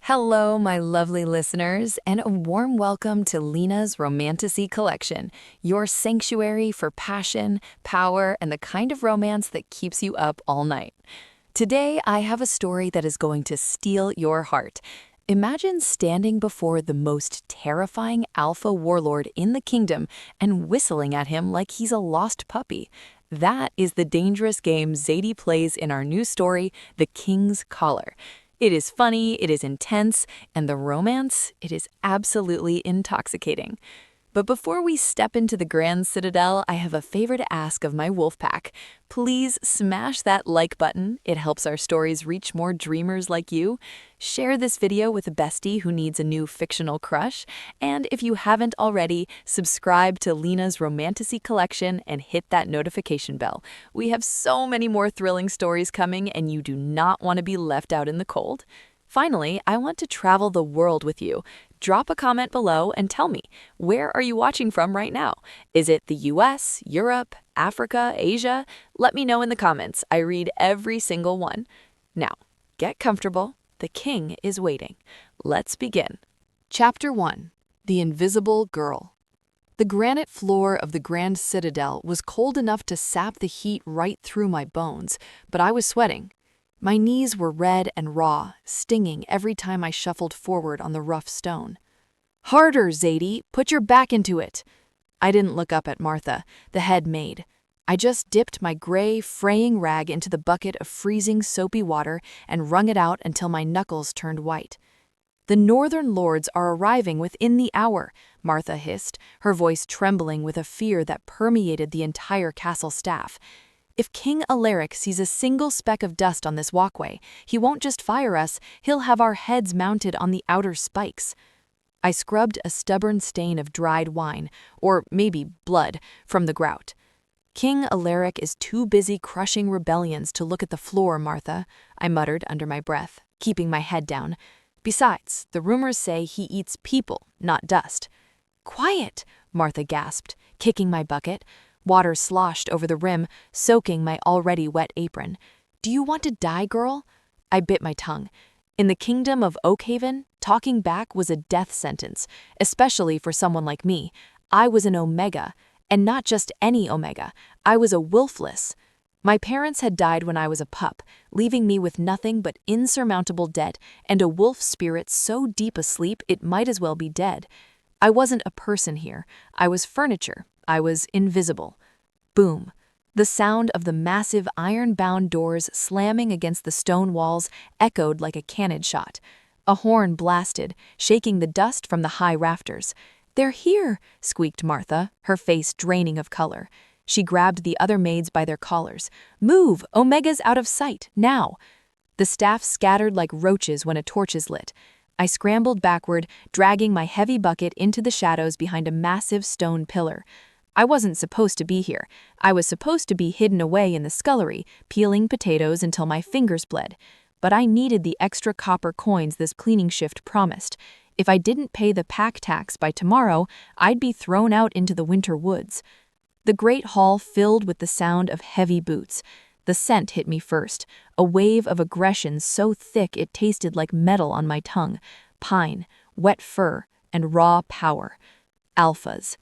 Hello, my lovely listeners, and a warm welcome to Lina's Romantasy collection, your sanctuary for passion, power, and the kind of romance that keeps you up all night. Today, I have a story that is going to steal your heart. Imagine standing before the most terrifying alpha warlord in the kingdom and whistling at him like he's a lost puppy. That is the dangerous game Zadie plays in our new story, The King's Collar. It is funny, it is intense, and the romance, it is absolutely intoxicating. But before we step into the Grand Citadel, I have a favor to ask of my wolf pack. Please smash that like button. It helps our stories reach more dreamers like you. Share this video with a bestie who needs a new fictional crush. And if you haven't already, subscribe to Lina's Romantasy collection and hit that notification bell. We have so many more thrilling stories coming, and you do not want to be left out in the cold. Finally, I want to travel the world with you. Drop a comment below and tell me, where are you watching from right now? Is it the US, Europe, Africa, Asia? Let me know in the comments. I read every single one. Now, get comfortable. The king is waiting. Let's begin. Chapter 1. The Invisible Girl. The granite floor of the Grand Citadel was cold enough to sap the heat right through my bones, but I was sweating. My knees were red and raw, stinging every time I shuffled forward on the rough stone. "Harder, Zadie! Put your back into it!" I didn't look up at Martha, the head maid. I just dipped my gray, fraying rag into the bucket of freezing, soapy water and wrung it out until my knuckles turned white. "The northern lords are arriving within the hour," Martha hissed, her voice trembling with a fear that permeated the entire castle staff. "If King Alaric sees a single speck of dust on this walkway, he won't just fire us, he'll have our heads mounted on the outer spikes." I scrubbed a stubborn stain of dried wine, or maybe blood, from the grout. "King Alaric is too busy crushing rebellions to look at the floor, Martha," I muttered under my breath, keeping my head down. "Besides, the rumors say he eats people, not dust." "Quiet!" Martha gasped, kicking my bucket. Water sloshed over the rim, soaking my already wet apron. "Do you want to die, girl?" I bit my tongue. In the kingdom of Oakhaven, talking back was a death sentence, especially for someone like me. I was an Omega, and not just any Omega. I was a Wolfless. My parents had died when I was a pup, leaving me with nothing but insurmountable debt and a wolf spirit so deep asleep it might as well be dead. I wasn't a person here. I was furniture. I was invisible. Boom. The sound of the massive iron-bound doors slamming against the stone walls echoed like a cannon shot. A horn blasted, shaking the dust from the high rafters. "They're here," squeaked Martha, her face draining of color. She grabbed the other maids by their collars. "Move! Omega's out of sight, now!" The staff scattered like roaches when a torch is lit. I scrambled backward, dragging my heavy bucket into the shadows behind a massive stone pillar. I wasn't supposed to be here. I was supposed to be hidden away in the scullery, peeling potatoes until my fingers bled. But I needed the extra copper coins this cleaning shift promised. If I didn't pay the pack tax by tomorrow, I'd be thrown out into the winter woods. The great hall filled with the sound of heavy boots. The scent hit me first, a wave of aggression so thick it tasted like metal on my tongue. Pine, wet fur, and raw power. Alphas.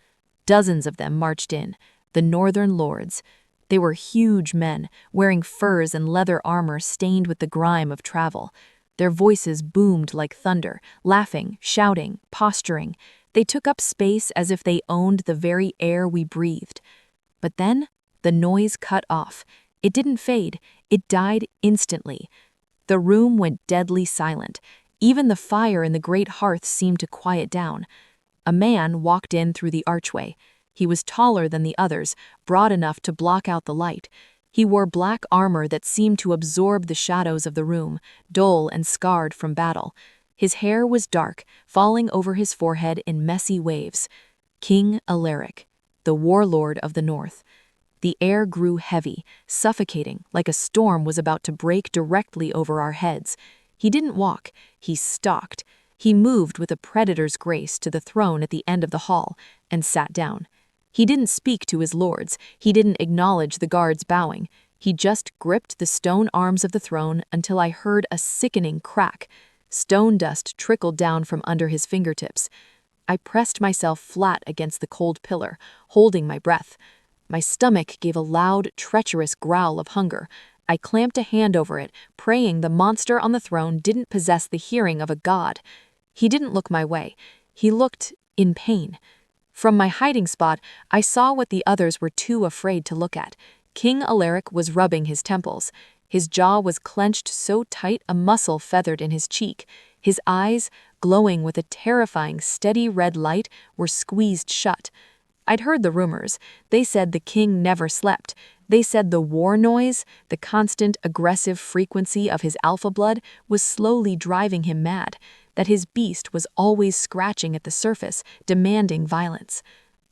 Dozens of them marched in, the northern lords. They were huge men, wearing furs and leather armor stained with the grime of travel. Their voices boomed like thunder, laughing, shouting, posturing. They took up space as if they owned the very air we breathed. But then, the noise cut off. It didn't fade, it died instantly. The room went deadly silent. Even the fire in the great hearth seemed to quiet down. A man walked in through the archway. He was taller than the others, broad enough to block out the light. He wore black armor that seemed to absorb the shadows of the room, dull and scarred from battle. His hair was dark, falling over his forehead in messy waves. King Alaric, the warlord of the north. The air grew heavy, suffocating, like a storm was about to break directly over our heads. He didn't walk, he stalked. He moved with a predator's grace to the throne at the end of the hall and sat down. He didn't speak to his lords. He didn't acknowledge the guards bowing. He just gripped the stone arms of the throne until I heard a sickening crack. Stone dust trickled down from under his fingertips. I pressed myself flat against the cold pillar, holding my breath. My stomach gave a loud, treacherous growl of hunger. I clamped a hand over it, praying the monster on the throne didn't possess the hearing of a god. He didn't look my way. He looked in pain. From my hiding spot, I saw what the others were too afraid to look at. King Alaric was rubbing his temples. His jaw was clenched so tight a muscle feathered in his cheek. His eyes, glowing with a terrifying, steady red light, were squeezed shut. I'd heard the rumors. They said the king never slept. They said the war noise, the constant aggressive frequency of his alpha blood, was slowly driving him mad, that his beast was always scratching at the surface, demanding violence.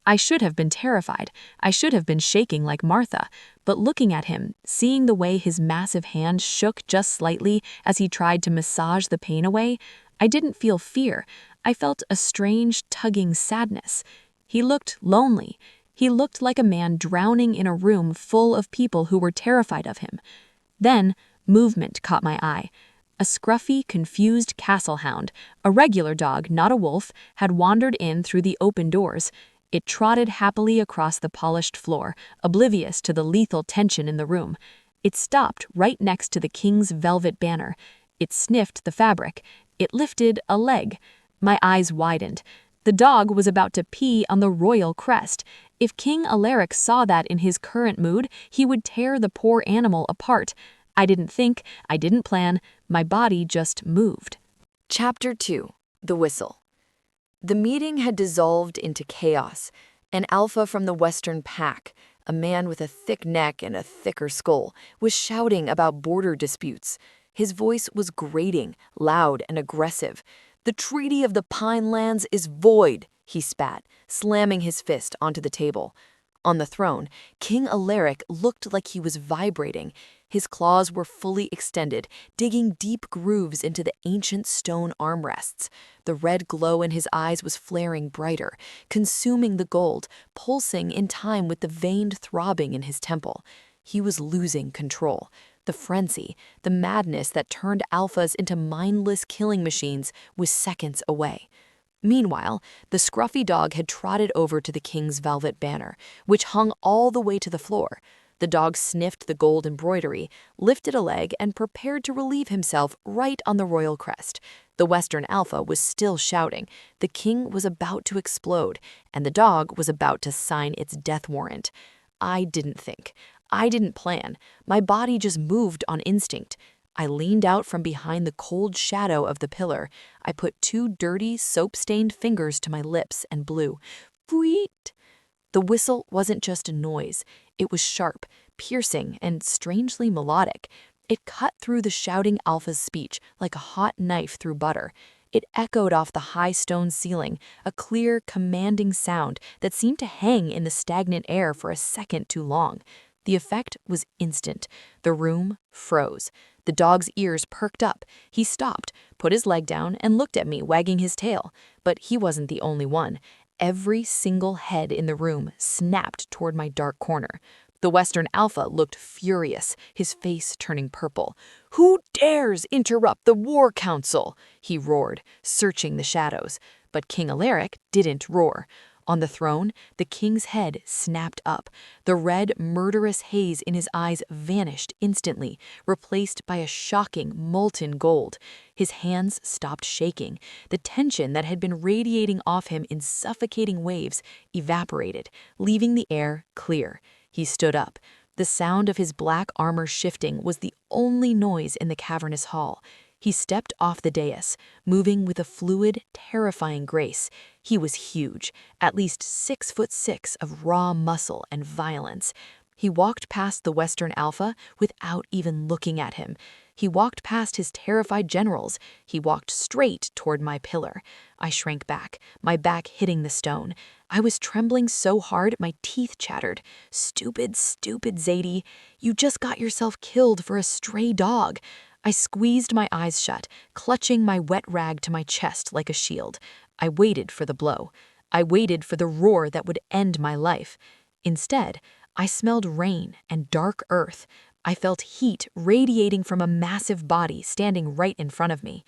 I should have been terrified. I should have been shaking like Martha, but looking at him, seeing the way his massive hand shook just slightly as he tried to massage the pain away, I didn't feel fear. I felt a strange, tugging sadness. He looked lonely. He looked like a man drowning in a room full of people who were terrified of him. Then, movement caught my eye. A scruffy, confused castle hound, a regular dog, not a wolf, had wandered in through the open doors. It trotted happily across the polished floor, oblivious to the lethal tension in the room. It stopped right next to the king's velvet banner. It sniffed the fabric. It lifted a leg. My eyes widened. The dog was about to pee on the royal crest. If King Alaric saw that in his current mood, he would tear the poor animal apart. I didn't think, I didn't plan, my body just moved. Chapter 2. The Whistle. The meeting had dissolved into chaos. An alpha from the Western Pack, a man with a thick neck and a thicker skull, was shouting about border disputes. His voice was grating, loud and aggressive. "The Treaty of the Pinelands is void," he spat, slamming his fist onto the table. On the throne, King Alaric looked like he was vibrating. His claws were fully extended, digging deep grooves into the ancient stone armrests. The red glow in his eyes was flaring brighter, consuming the gold, pulsing in time with the veined throbbing in his temple. He was losing control. The frenzy, the madness that turned alphas into mindless killing machines, was seconds away. Meanwhile, the scruffy dog had trotted over to the king's velvet banner, which hung all the way to the floor. The dog sniffed the gold embroidery, lifted a leg, and prepared to relieve himself right on the royal crest. The Western Alpha was still shouting. The king was about to explode, and the dog was about to sign its death warrant. I didn't think. I didn't plan. My body just moved on instinct. I leaned out from behind the cold shadow of the pillar. I put 2 dirty, soap-stained fingers to my lips and blew. Fweet! The whistle wasn't just a noise. It was sharp, piercing, and strangely melodic. It cut through the shouting alpha's speech like a hot knife through butter. It echoed off the high stone ceiling, a clear, commanding sound that seemed to hang in the stagnant air for a second too long. The effect was instant. The room froze. The dog's ears perked up. He stopped, put his leg down, and looked at me, wagging his tail. But he wasn't the only one. Every single head in the room snapped toward my dark corner. The Western Alpha looked furious, his face turning purple. "Who dares interrupt the War Council?" he roared, searching the shadows. But King Alaric didn't roar. On the throne, the king's head snapped up. The red, murderous haze in his eyes vanished instantly, replaced by a shocking, molten gold. His hands stopped shaking. The tension that had been radiating off him in suffocating waves evaporated, leaving the air clear. He stood up. The sound of his black armor shifting was the only noise in the cavernous hall. He stepped off the dais, moving with a fluid, terrifying grace. He was huge, at least 6'6" of raw muscle and violence. He walked past the Western Alpha without even looking at him. He walked past his terrified generals. He walked straight toward my pillar. I shrank back, my back hitting the stone. I was trembling so hard my teeth chattered. Stupid, stupid Zadie. You just got yourself killed for a stray dog. I squeezed my eyes shut, clutching my wet rag to my chest like a shield. I waited for the blow. I waited for the roar that would end my life. Instead, I smelled rain and dark earth. I felt heat radiating from a massive body standing right in front of me.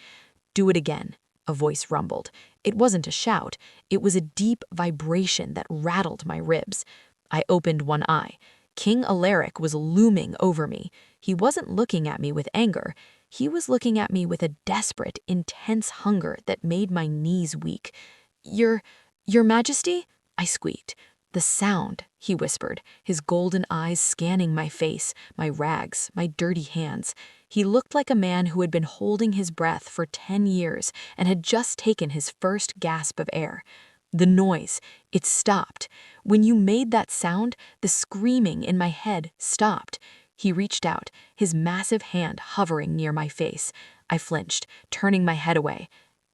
"Do it again," a voice rumbled. It wasn't a shout. It was a deep vibration that rattled my ribs. I opened one eye. King Alaric was looming over me. He wasn't looking at me with anger. He was looking at me with a desperate, intense hunger that made my knees weak. Your Majesty?" I squeaked. "The sound," he whispered, his golden eyes scanning my face, my rags, my dirty hands. He looked like a man who had been holding his breath for 10 years and had just taken his first gasp of air. The noise, it stopped. When you made that sound, the screaming in my head stopped. He reached out, his massive hand hovering near my face. I flinched, turning my head away.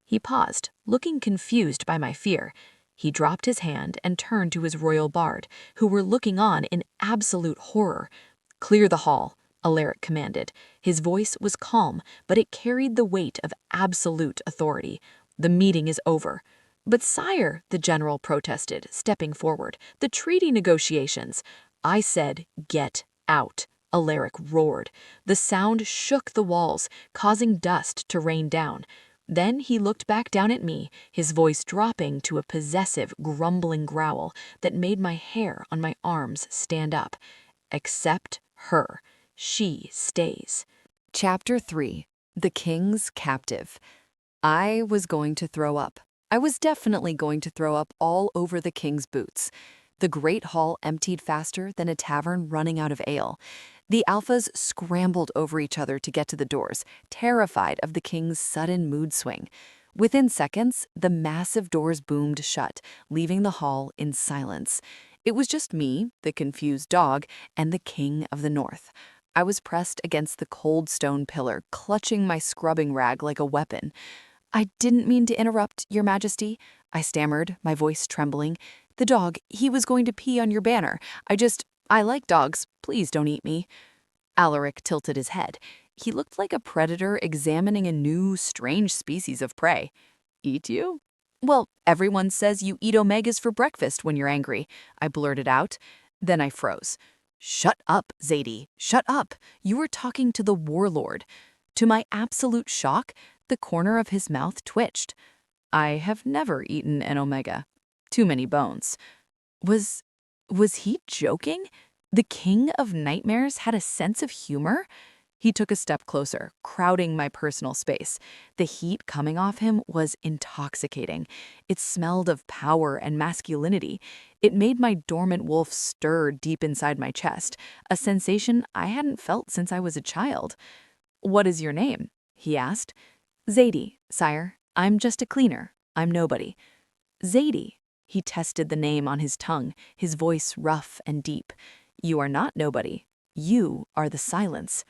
He paused, looking confused by my fear. He dropped his hand and turned to his royal bard, who were looking on in absolute horror. "Clear the hall," Alaric commanded. His voice was calm, but it carried the weight of absolute authority. "The meeting is over." "But sire," the general protested, stepping forward, "the treaty negotiations." "I said, get out," Alaric roared. The sound shook the walls, causing dust to rain down. Then he looked back down at me, his voice dropping to a possessive, grumbling growl that made my hair on my arms stand up. "Accept her. She stays." Chapter 3. The King's Captive. I was going to throw up. I was definitely going to throw up all over the king's boots. The great hall emptied faster than a tavern running out of ale. The alphas scrambled over each other to get to the doors, terrified of the king's sudden mood swing. Within seconds, the massive doors boomed shut, leaving the hall in silence. It was just me, the confused dog, and the King of the North. I was pressed against the cold stone pillar, clutching my scrubbing rag like a weapon. "I didn't mean to interrupt, Your Majesty," I stammered, my voice trembling. "The dog, he was going to pee on your banner. I like dogs. Please don't eat me." Alaric tilted his head. He looked like a predator examining a new, strange species of prey. "Eat you?" "Well, everyone says you eat omegas for breakfast when you're angry," I blurted out. Then I froze. "Shut up, Zadie. Shut up. You were talking to the Warlord." To my absolute shock, the corner of his mouth twitched. "I have never eaten an omega. Too many bones." Was he joking? The King of Nightmares had a sense of humor? He took a step closer, crowding my personal space. The heat coming off him was intoxicating. It smelled of power and masculinity. It made my dormant wolf stir deep inside my chest, a sensation I hadn't felt since I was a child. "What is your name?" he asked. "Zadie, sire. I'm just a cleaner. I'm nobody." "Zadie." He tested the name on his tongue, his voice rough and deep. "You are not nobody. You are the silence."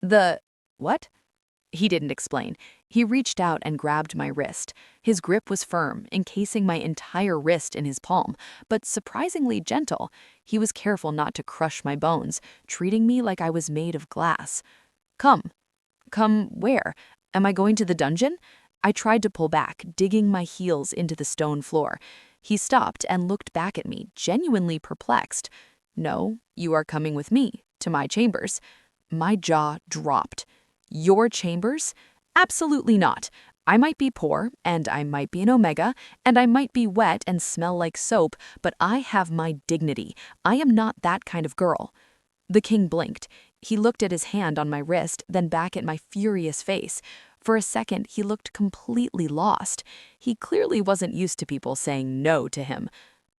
"The what?" He didn't explain. He reached out and grabbed my wrist. His grip was firm, encasing my entire wrist in his palm, but surprisingly gentle. He was careful not to crush my bones, treating me like I was made of glass. "Come." "Come where? Am I going to the dungeon?" I tried to pull back, digging my heels into the stone floor. He stopped and looked back at me, genuinely perplexed. "No, you are coming with me, to my chambers." My jaw dropped. "Your chambers? Absolutely not. I might be poor, and I might be an omega, and I might be wet and smell like soap, but I have my dignity. I am not that kind of girl." The king blinked. He looked at his hand on my wrist, then back at my furious face. For a second, he looked completely lost. He clearly wasn't used to people saying no to him.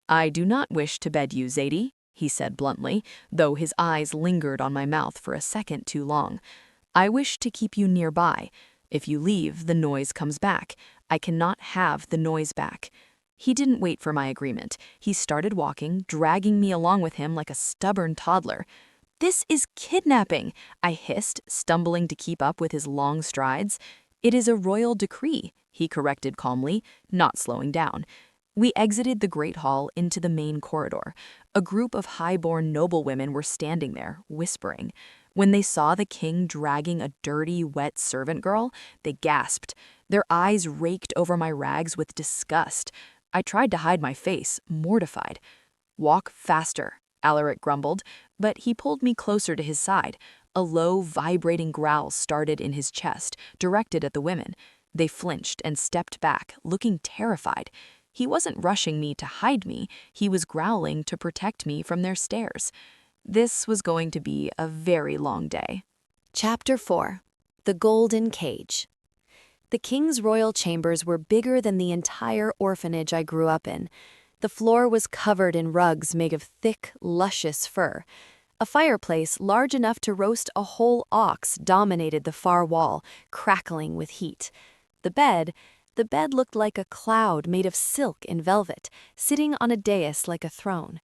"I do not wish to bed you, Zadie," he said bluntly, though his eyes lingered on my mouth for a second too long. "I wish to keep you nearby. If you leave, the noise comes back. I cannot have the noise back." He didn't wait for my agreement. He started walking, dragging me along with him like a stubborn toddler. "This is kidnapping," I hissed, stumbling to keep up with his long strides. "It is a royal decree," he corrected calmly, not slowing down. We exited the great hall into the main corridor. A group of high-born noblewomen were standing there, whispering. When they saw the king dragging a dirty, wet servant girl, they gasped. Their eyes raked over my rags with disgust. I tried to hide my face, mortified. "Walk faster," Alaric grumbled, but he pulled me closer to his side. A low, vibrating growl started in his chest, directed at the women. They flinched and stepped back, looking terrified. He wasn't rushing me to hide me, he was growling to protect me from their stares. This was going to be a very long day. Chapter 4. The Golden Cage. The king's royal chambers were bigger than the entire orphanage I grew up in. The floor was covered in rugs made of thick, luscious fur. A fireplace large enough to roast a whole ox dominated the far wall, crackling with heat. The bed looked like a cloud made of silk and velvet, sitting on a dais like a throne.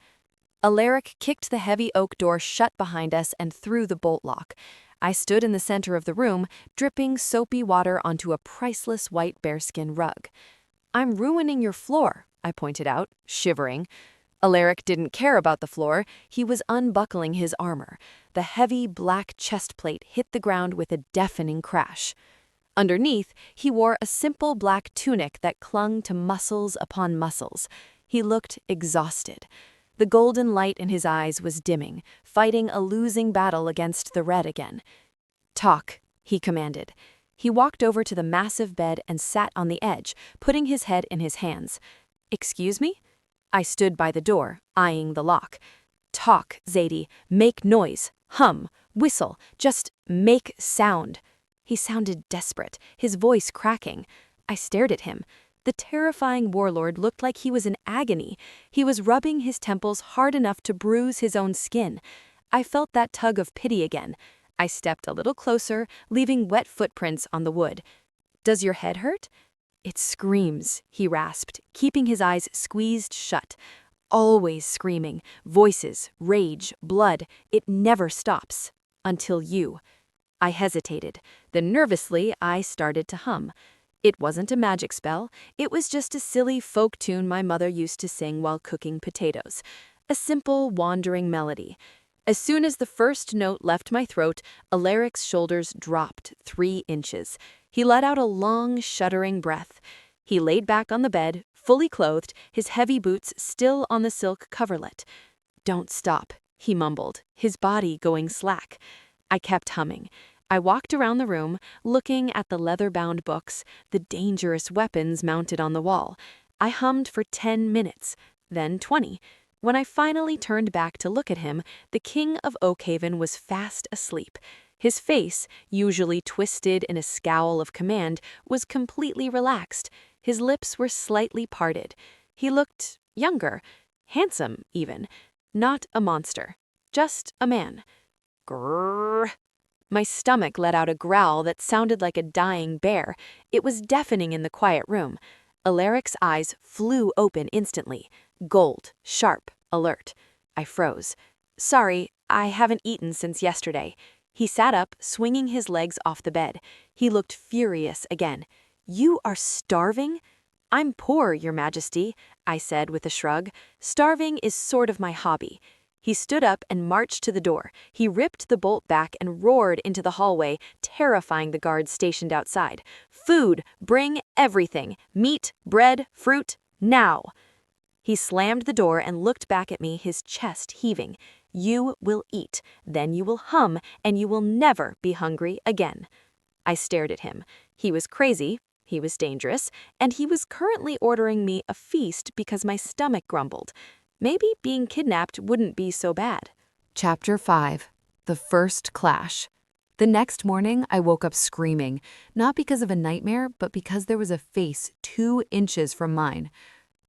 Alaric kicked the heavy oak door shut behind us and threw the bolt lock. I stood in the center of the room, dripping soapy water onto a priceless white bearskin rug. "I'm ruining your floor," I pointed out, shivering. Alaric didn't care about the floor, he was unbuckling his armor. The heavy black chest plate hit the ground with a deafening crash. Underneath, he wore a simple black tunic that clung to muscles upon muscles. He looked exhausted. The golden light in his eyes was dimming, fighting a losing battle against the red again. "Talk," he commanded. He walked over to the massive bed and sat on the edge, putting his head in his hands. "Excuse me?" I stood by the door, eyeing the lock. "Talk, Zadie. Make noise. Hum. Whistle. Just make sound." He sounded desperate, his voice cracking. I stared at him. The terrifying warlord looked like he was in agony. He was rubbing his temples hard enough to bruise his own skin. I felt that tug of pity again. I stepped a little closer, leaving wet footprints on the wood. "Does your head hurt?" "It screams," he rasped, keeping his eyes squeezed shut. "Always screaming. Voices, rage, blood. It never stops. Until you." I hesitated. Then nervously, I started to hum. It wasn't a magic spell. It was just a silly folk tune my mother used to sing while cooking potatoes. A simple, wandering melody. As soon as the first note left my throat, Alaric's shoulders dropped 3 inches. He let out a long, shuddering breath. He laid back on the bed, fully clothed, his heavy boots still on the silk coverlet. "Don't stop," he mumbled, his body going slack. I kept humming. I walked around the room, looking at the leather-bound books, the dangerous weapons mounted on the wall. I hummed for 10 minutes, then 20. When I finally turned back to look at him, the king of Oakhaven was fast asleep. His face, usually twisted in a scowl of command, was completely relaxed. His lips were slightly parted. He looked younger, handsome even. Not a monster, just a man. Grrr. My stomach let out a growl that sounded like a dying bear. It was deafening in the quiet room. Alaric's eyes flew open instantly. Gold, sharp, alert. I froze. "Sorry, I haven't eaten since yesterday." He sat up, swinging his legs off the bed. He looked furious again. "You are starving?" "I'm poor, Your Majesty," I said with a shrug. "Starving is sort of my hobby." He stood up and marched to the door. He ripped the bolt back and roared into the hallway, terrifying the guards stationed outside. "Food! Bring everything! Meat, bread, fruit, now!" He slammed the door and looked back at me, his chest heaving. "You will eat, then you will hum, and you will never be hungry again." I stared at him. He was crazy, he was dangerous, and he was currently ordering me a feast because my stomach grumbled. Maybe being kidnapped wouldn't be so bad. Chapter 5. The First Clash. The next morning, I woke up screaming, not because of a nightmare, but because there was a face 2 inches from mine.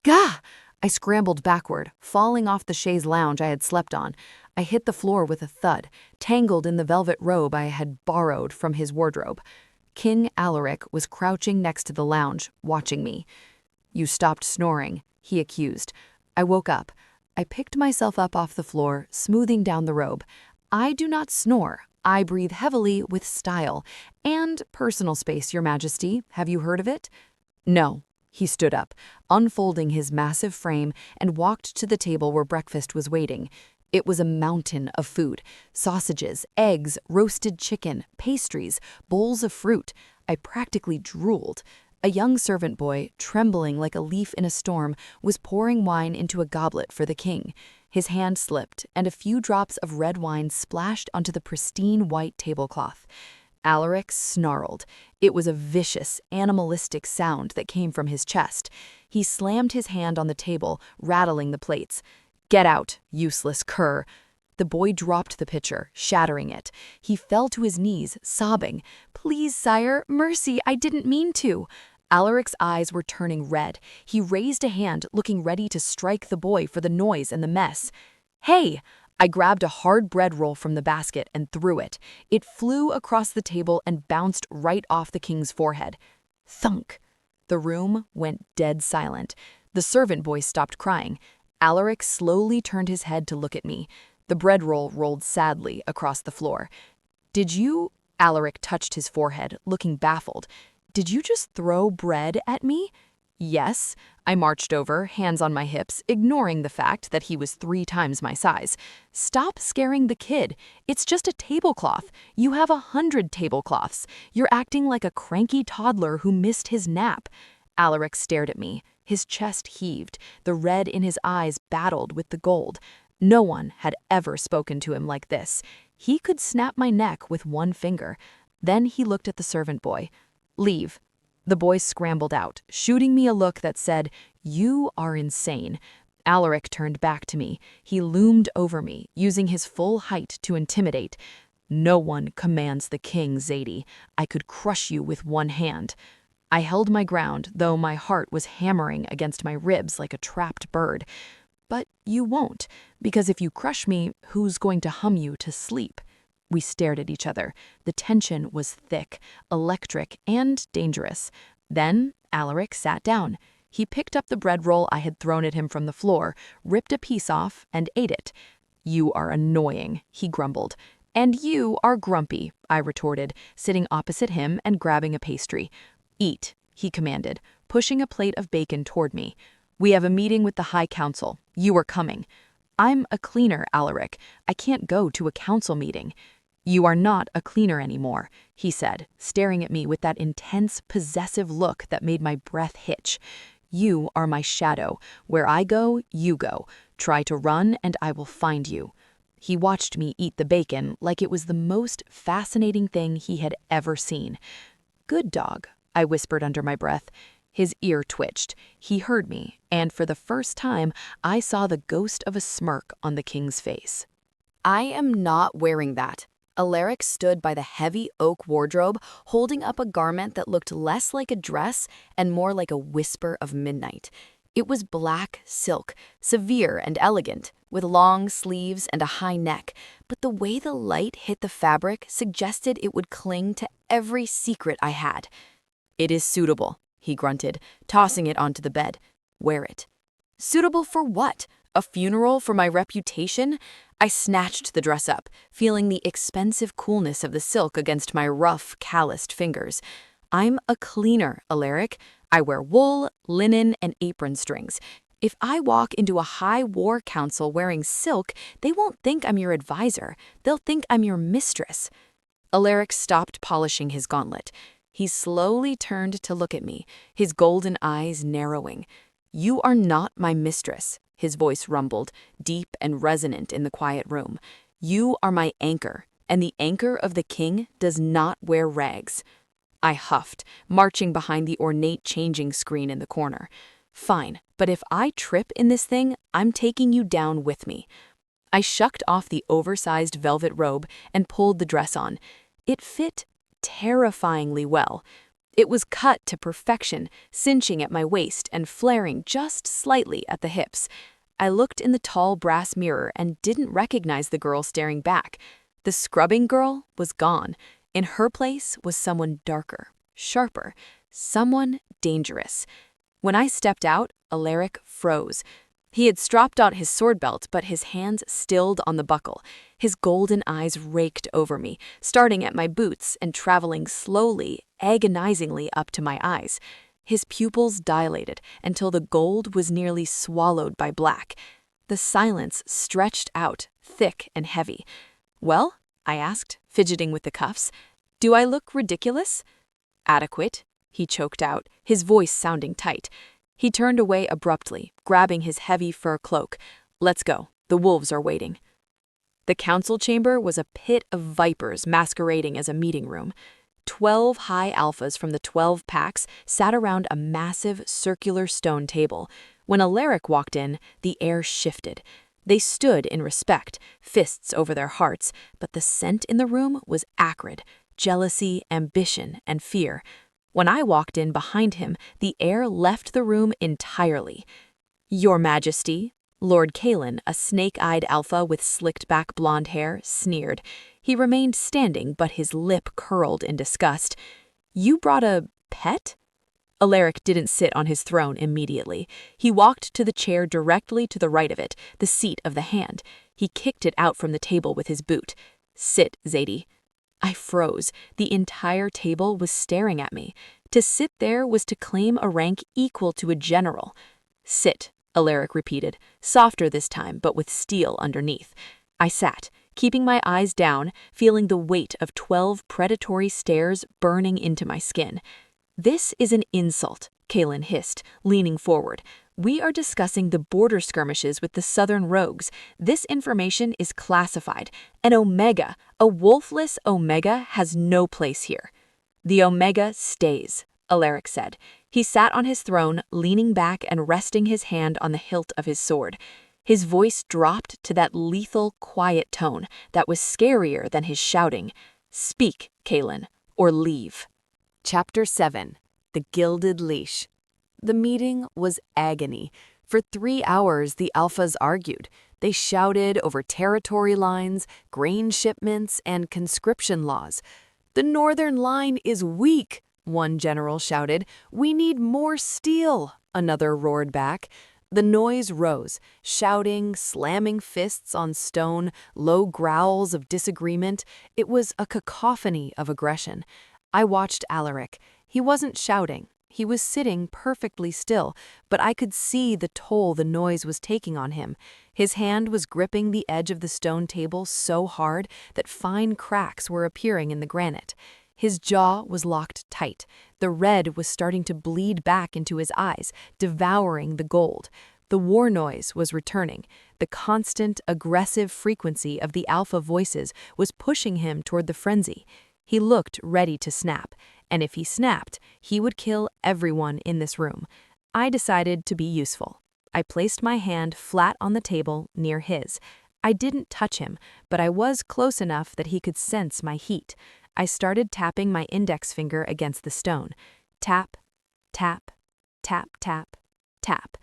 Gah! I scrambled backward, falling off the chaise lounge I had slept on. I hit the floor with a thud, tangled in the velvet robe I had borrowed from his wardrobe. King Alaric was crouching next to the lounge, watching me. "You stopped snoring," he accused. I woke up. I picked myself up off the floor, smoothing down the robe. I do not snore. I breathe heavily with style. And personal space, Your Majesty. Have you heard of it? No. He stood up, unfolding his massive frame, and walked to the table where breakfast was waiting. It was a mountain of food. Sausages, eggs, roasted chicken, pastries, bowls of fruit. I practically drooled. A young servant boy, trembling like a leaf in a storm, was pouring wine into a goblet for the king. His hand slipped, and a few drops of red wine splashed onto the pristine white tablecloth. Alaric snarled. It was a vicious, animalistic sound that came from his chest. He slammed his hand on the table, rattling the plates. "Get out, useless cur." The boy dropped the pitcher, shattering it. He fell to his knees, sobbing. "Please, sire, mercy, I didn't mean to." Alaric's eyes were turning red. He raised a hand, looking ready to strike the boy for the noise and the mess. "Hey!" I grabbed a hard bread roll from the basket and threw it. It flew across the table and bounced right off the king's forehead. Thunk! The room went dead silent. The servant boy stopped crying. Alaric slowly turned his head to look at me. The bread roll rolled sadly across the floor. "Did you—" Alaric touched his forehead, looking baffled. "Did you just throw bread at me?" "Yes." I marched over, hands on my hips, ignoring the fact that he was 3 times my size. "Stop scaring the kid. It's just a tablecloth. You have 100 tablecloths. You're acting like a cranky toddler who missed his nap." Alaric stared at me. His chest heaved. The red in his eyes battled with the gold. No one had ever spoken to him like this. He could snap my neck with 1 finger. Then he looked at the servant boy. "Leave." The boy scrambled out, shooting me a look that said, "You are insane." Alaric turned back to me. He loomed over me, using his full height to intimidate. "No one commands the king, Zadie. I could crush you with 1 hand." I held my ground, though my heart was hammering against my ribs like a trapped bird. "But you won't, because if you crush me, who's going to hum you to sleep?" We stared at each other. The tension was thick, electric, and dangerous. Then Alaric sat down. He picked up the bread roll I had thrown at him from the floor, ripped a piece off, and ate it. "You are annoying," he grumbled. "And you are grumpy," I retorted, sitting opposite him and grabbing a pastry. "Eat," he commanded, pushing a plate of bacon toward me. "We have a meeting with the High Council. You are coming." "I'm a cleaner, Alaric. I can't go to a council meeting." "You are not a cleaner anymore," he said, staring at me with that intense, possessive look that made my breath hitch. "You are my shadow. Where I go, you go. Try to run, and I will find you." He watched me eat the bacon like it was the most fascinating thing he had ever seen. "Good dog," I whispered under my breath. His ear twitched. He heard me, and for the first time, I saw the ghost of a smirk on the king's face. "I am not wearing that." Alaric stood by the heavy oak wardrobe, holding up a garment that looked less like a dress and more like a whisper of midnight. It was black silk, severe and elegant, with long sleeves and a high neck, but the way the light hit the fabric suggested it would cling to every secret I had. "It is suitable," he grunted, tossing it onto the bed. "Wear it." "Suitable for what? A funeral for my reputation?" I snatched the dress up, feeling the expensive coolness of the silk against my rough, calloused fingers. "I'm a cleaner, Alaric. I wear wool, linen, and apron strings. If I walk into a high war council wearing silk, they won't think I'm your advisor. They'll think I'm your mistress." Alaric stopped polishing his gauntlet. He slowly turned to look at me, his golden eyes narrowing. "You are not my mistress," his voice rumbled, deep and resonant in the quiet room. "You are my anchor, and the anchor of the king does not wear rags." I huffed, marching behind the ornate changing screen in the corner. "Fine, but if I trip in this thing, I'm taking you down with me." I shucked off the oversized velvet robe and pulled the dress on. It fit terrifyingly well. It was cut to perfection, cinching at my waist and flaring just slightly at the hips. I looked in the tall brass mirror and didn't recognize the girl staring back. The scrubbing girl was gone. In her place was someone darker, sharper, someone dangerous. When I stepped out, Alaric froze. He had stropped on his sword belt, but his hands stilled on the buckle. His golden eyes raked over me, starting at my boots and traveling slowly, agonizingly up to my eyes. His pupils dilated until the gold was nearly swallowed by black. The silence stretched out, thick and heavy. "Well?" I asked, fidgeting with the cuffs. "Do I look ridiculous?" "Adequate," he choked out, his voice sounding tight. He turned away abruptly, grabbing his heavy fur cloak. "Let's go. The wolves are waiting." The council chamber was a pit of vipers masquerading as a meeting room. 12 high alphas from the 12 packs sat around a massive circular stone table. When Alaric walked in, the air shifted. They stood in respect, fists over their hearts, but the scent in the room was acrid, jealousy, ambition, and fear. When I walked in behind him, the air left the room entirely. "Your Majesty," Lord Kalen, a snake-eyed alpha with slicked-back blonde hair, sneered. He remained standing, but his lip curled in disgust. "You brought a pet?" Alaric didn't sit on his throne immediately. He walked to the chair directly to the right of it, the seat of the hand. He kicked it out from the table with his boot. "Sit, Zadie." I froze. The entire table was staring at me. To sit there was to claim a rank equal to a general. "Sit," Alaric repeated, softer this time, but with steel underneath. I sat, keeping my eyes down, feeling the weight of 12 predatory stares burning into my skin. "This is an insult," Kalen hissed, leaning forward. "We are discussing the border skirmishes with the Southern Rogues. This information is classified. An Omega, a Wolfless Omega, has no place here." "The Omega stays," Alaric said. He sat on his throne, leaning back and resting his hand on the hilt of his sword. His voice dropped to that lethal, quiet tone that was scarier than his shouting. "Speak, Kalen, or leave." Chapter 7. The Gilded Leash. The meeting was agony. For 3 hours, the alphas argued. They shouted over territory lines, grain shipments, and conscription laws. "The northern line is weak," one general shouted. "We need more steel," another roared back. The noise rose, shouting, slamming fists on stone, low growls of disagreement. It was a cacophony of aggression. I watched Alaric. He wasn't shouting. He was sitting perfectly still, but I could see the toll the noise was taking on him. His hand was gripping the edge of the stone table so hard that fine cracks were appearing in the granite. His jaw was locked tight. The red was starting to bleed back into his eyes, devouring the gold. The war noise was returning. The constant, aggressive frequency of the alpha voices was pushing him toward the frenzy. He looked ready to snap, and if he snapped, he would kill everyone in this room. I decided to be useful. I placed my hand flat on the table near his. I didn't touch him, but I was close enough that he could sense my heat. I started tapping my index finger against the stone. Tap, tap, tap, tap, tap.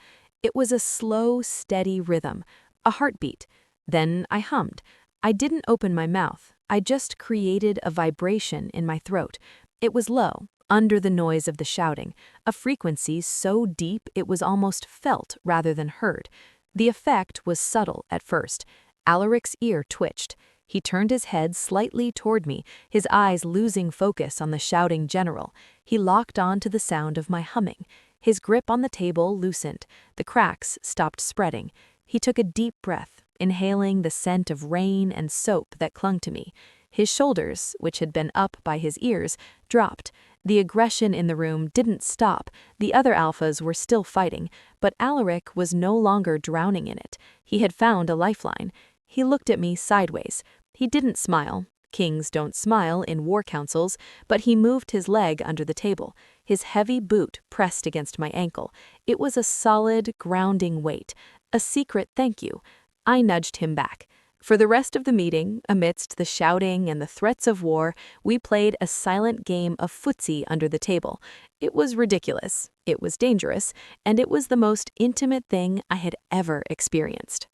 It was a slow, steady rhythm, a heartbeat. Then I hummed. I didn't open my mouth. I just created a vibration in my throat. It was low, under the noise of the shouting, a frequency so deep it was almost felt rather than heard. The effect was subtle at first. Alaric's ear twitched. He turned his head slightly toward me, his eyes losing focus on the shouting general. He locked on to the sound of my humming. His grip on the table loosened. The cracks stopped spreading. He took a deep breath, inhaling the scent of rain and soap that clung to me. His shoulders, which had been up by his ears, dropped. The aggression in the room didn't stop. The other alphas were still fighting, but Alaric was no longer drowning in it. He had found a lifeline. He looked at me sideways. He didn't smile. Kings don't smile in war councils, but he moved his leg under the table. His heavy boot pressed against my ankle. It was a solid, grounding weight. A secret thank you. I nudged him back. For the rest of the meeting, amidst the shouting and the threats of war, we played a silent game of footsie under the table. It was ridiculous, it was dangerous, and it was the most intimate thing I had ever experienced.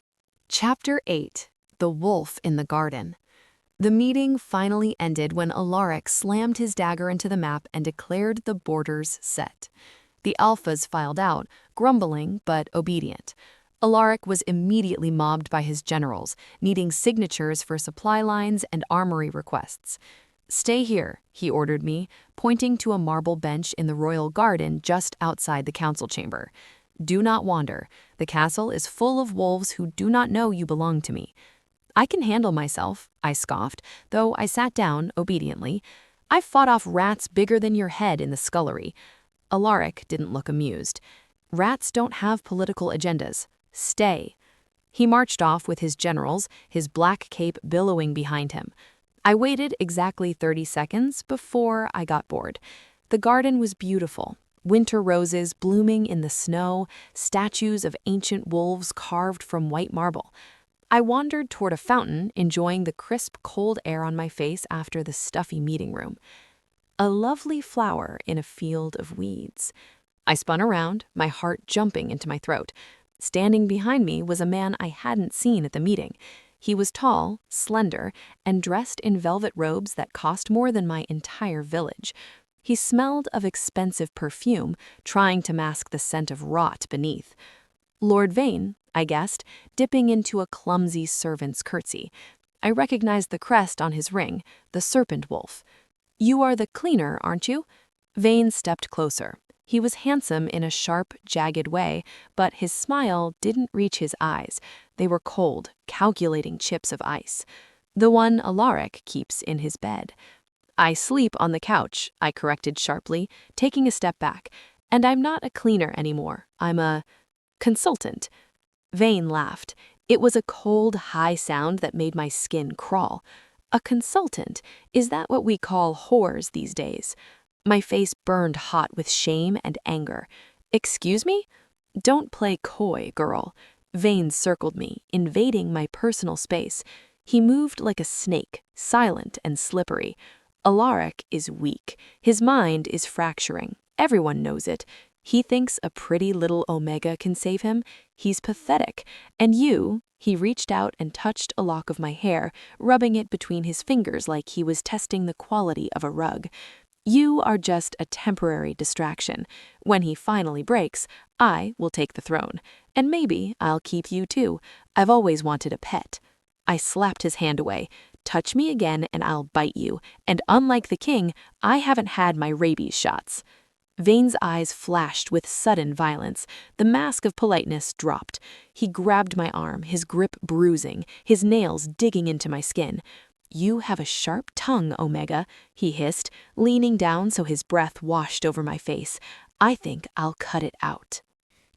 Chapter 8. The Wolf in the Garden. The meeting finally ended when Alaric slammed his dagger into the map and declared the borders set. The alphas filed out, grumbling but obedient. Alaric was immediately mobbed by his generals, needing signatures for supply lines and armory requests. "Stay here," he ordered me, pointing to a marble bench in the royal garden just outside the council chamber. "Do not wander. The castle is full of wolves who do not know you belong to me." "I can handle myself," I scoffed, though I sat down obediently. "I've fought off rats bigger than your head in the scullery." Alaric didn't look amused. "Rats don't have political agendas. Stay." He marched off with his generals, his black cape billowing behind him. I waited exactly 30 seconds before I got bored. The garden was beautiful. Winter roses blooming in the snow, statues of ancient wolves carved from white marble. I wandered toward a fountain, enjoying the crisp, cold air on my face after the stuffy meeting room. A lovely flower in a field of weeds. I spun around, my heart jumping into my throat. Standing behind me was a man I hadn't seen at the meeting. He was tall, slender, and dressed in velvet robes that cost more than my entire village. He smelled of expensive perfume, trying to mask the scent of rot beneath. Lord Vane, I guessed, dipping into a clumsy servant's curtsy. I recognized the crest on his ring, the serpent wolf. "You are the cleaner, aren't you?" Vane stepped closer. He was handsome in a sharp, jagged way, but his smile didn't reach his eyes. They were cold, calculating chips of ice. The one Alaric keeps in his bed. "I sleep on the couch," I corrected sharply, taking a step back. "And I'm not a cleaner anymore. I'm a consultant." Vane laughed. It was a cold, high sound that made my skin crawl. A consultant? Is that what we call whores these days? My face burned hot with shame and anger. "Excuse me? Don't play coy, girl." Vane circled me, invading my personal space. He moved like a snake, silent and slippery. Alaric is weak. His mind is fracturing. Everyone knows it. He thinks a pretty little Omega can save him. He's pathetic. And you, he reached out and touched a lock of my hair, rubbing it between his fingers like he was testing the quality of a rug. "You are just a temporary distraction. When he finally breaks, I will take the throne. And maybe I'll keep you too. I've always wanted a pet." I slapped his hand away. "Touch me again and I'll bite you. And unlike the king, I haven't had my rabies shots." Vane's eyes flashed with sudden violence. The mask of politeness dropped. He grabbed my arm, his grip bruising, his nails digging into my skin. "You have a sharp tongue, Omega," he hissed, leaning down so his breath washed over my face. "I think I'll cut it out."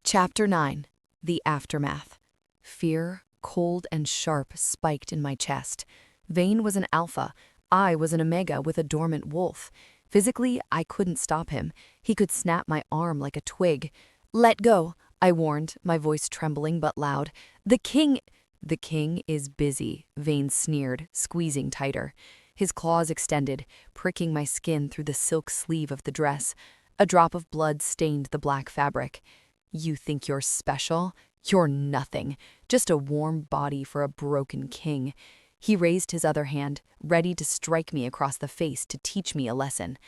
Chapter 9. The Aftermath. Fear, cold and sharp, spiked in my chest. Vane was an alpha. I was an omega with a dormant wolf. Physically, I couldn't stop him. He could snap my arm like a twig. "Let go," I warned, my voice trembling but loud. "The king—" "The king is busy," Vane sneered, squeezing tighter. His claws extended, pricking my skin through the silk sleeve of the dress. A drop of blood stained the black fabric. "You think you're special? You're nothing. Just a warm body for a broken king." He raised his other hand, ready to strike me across the face to teach me a lesson.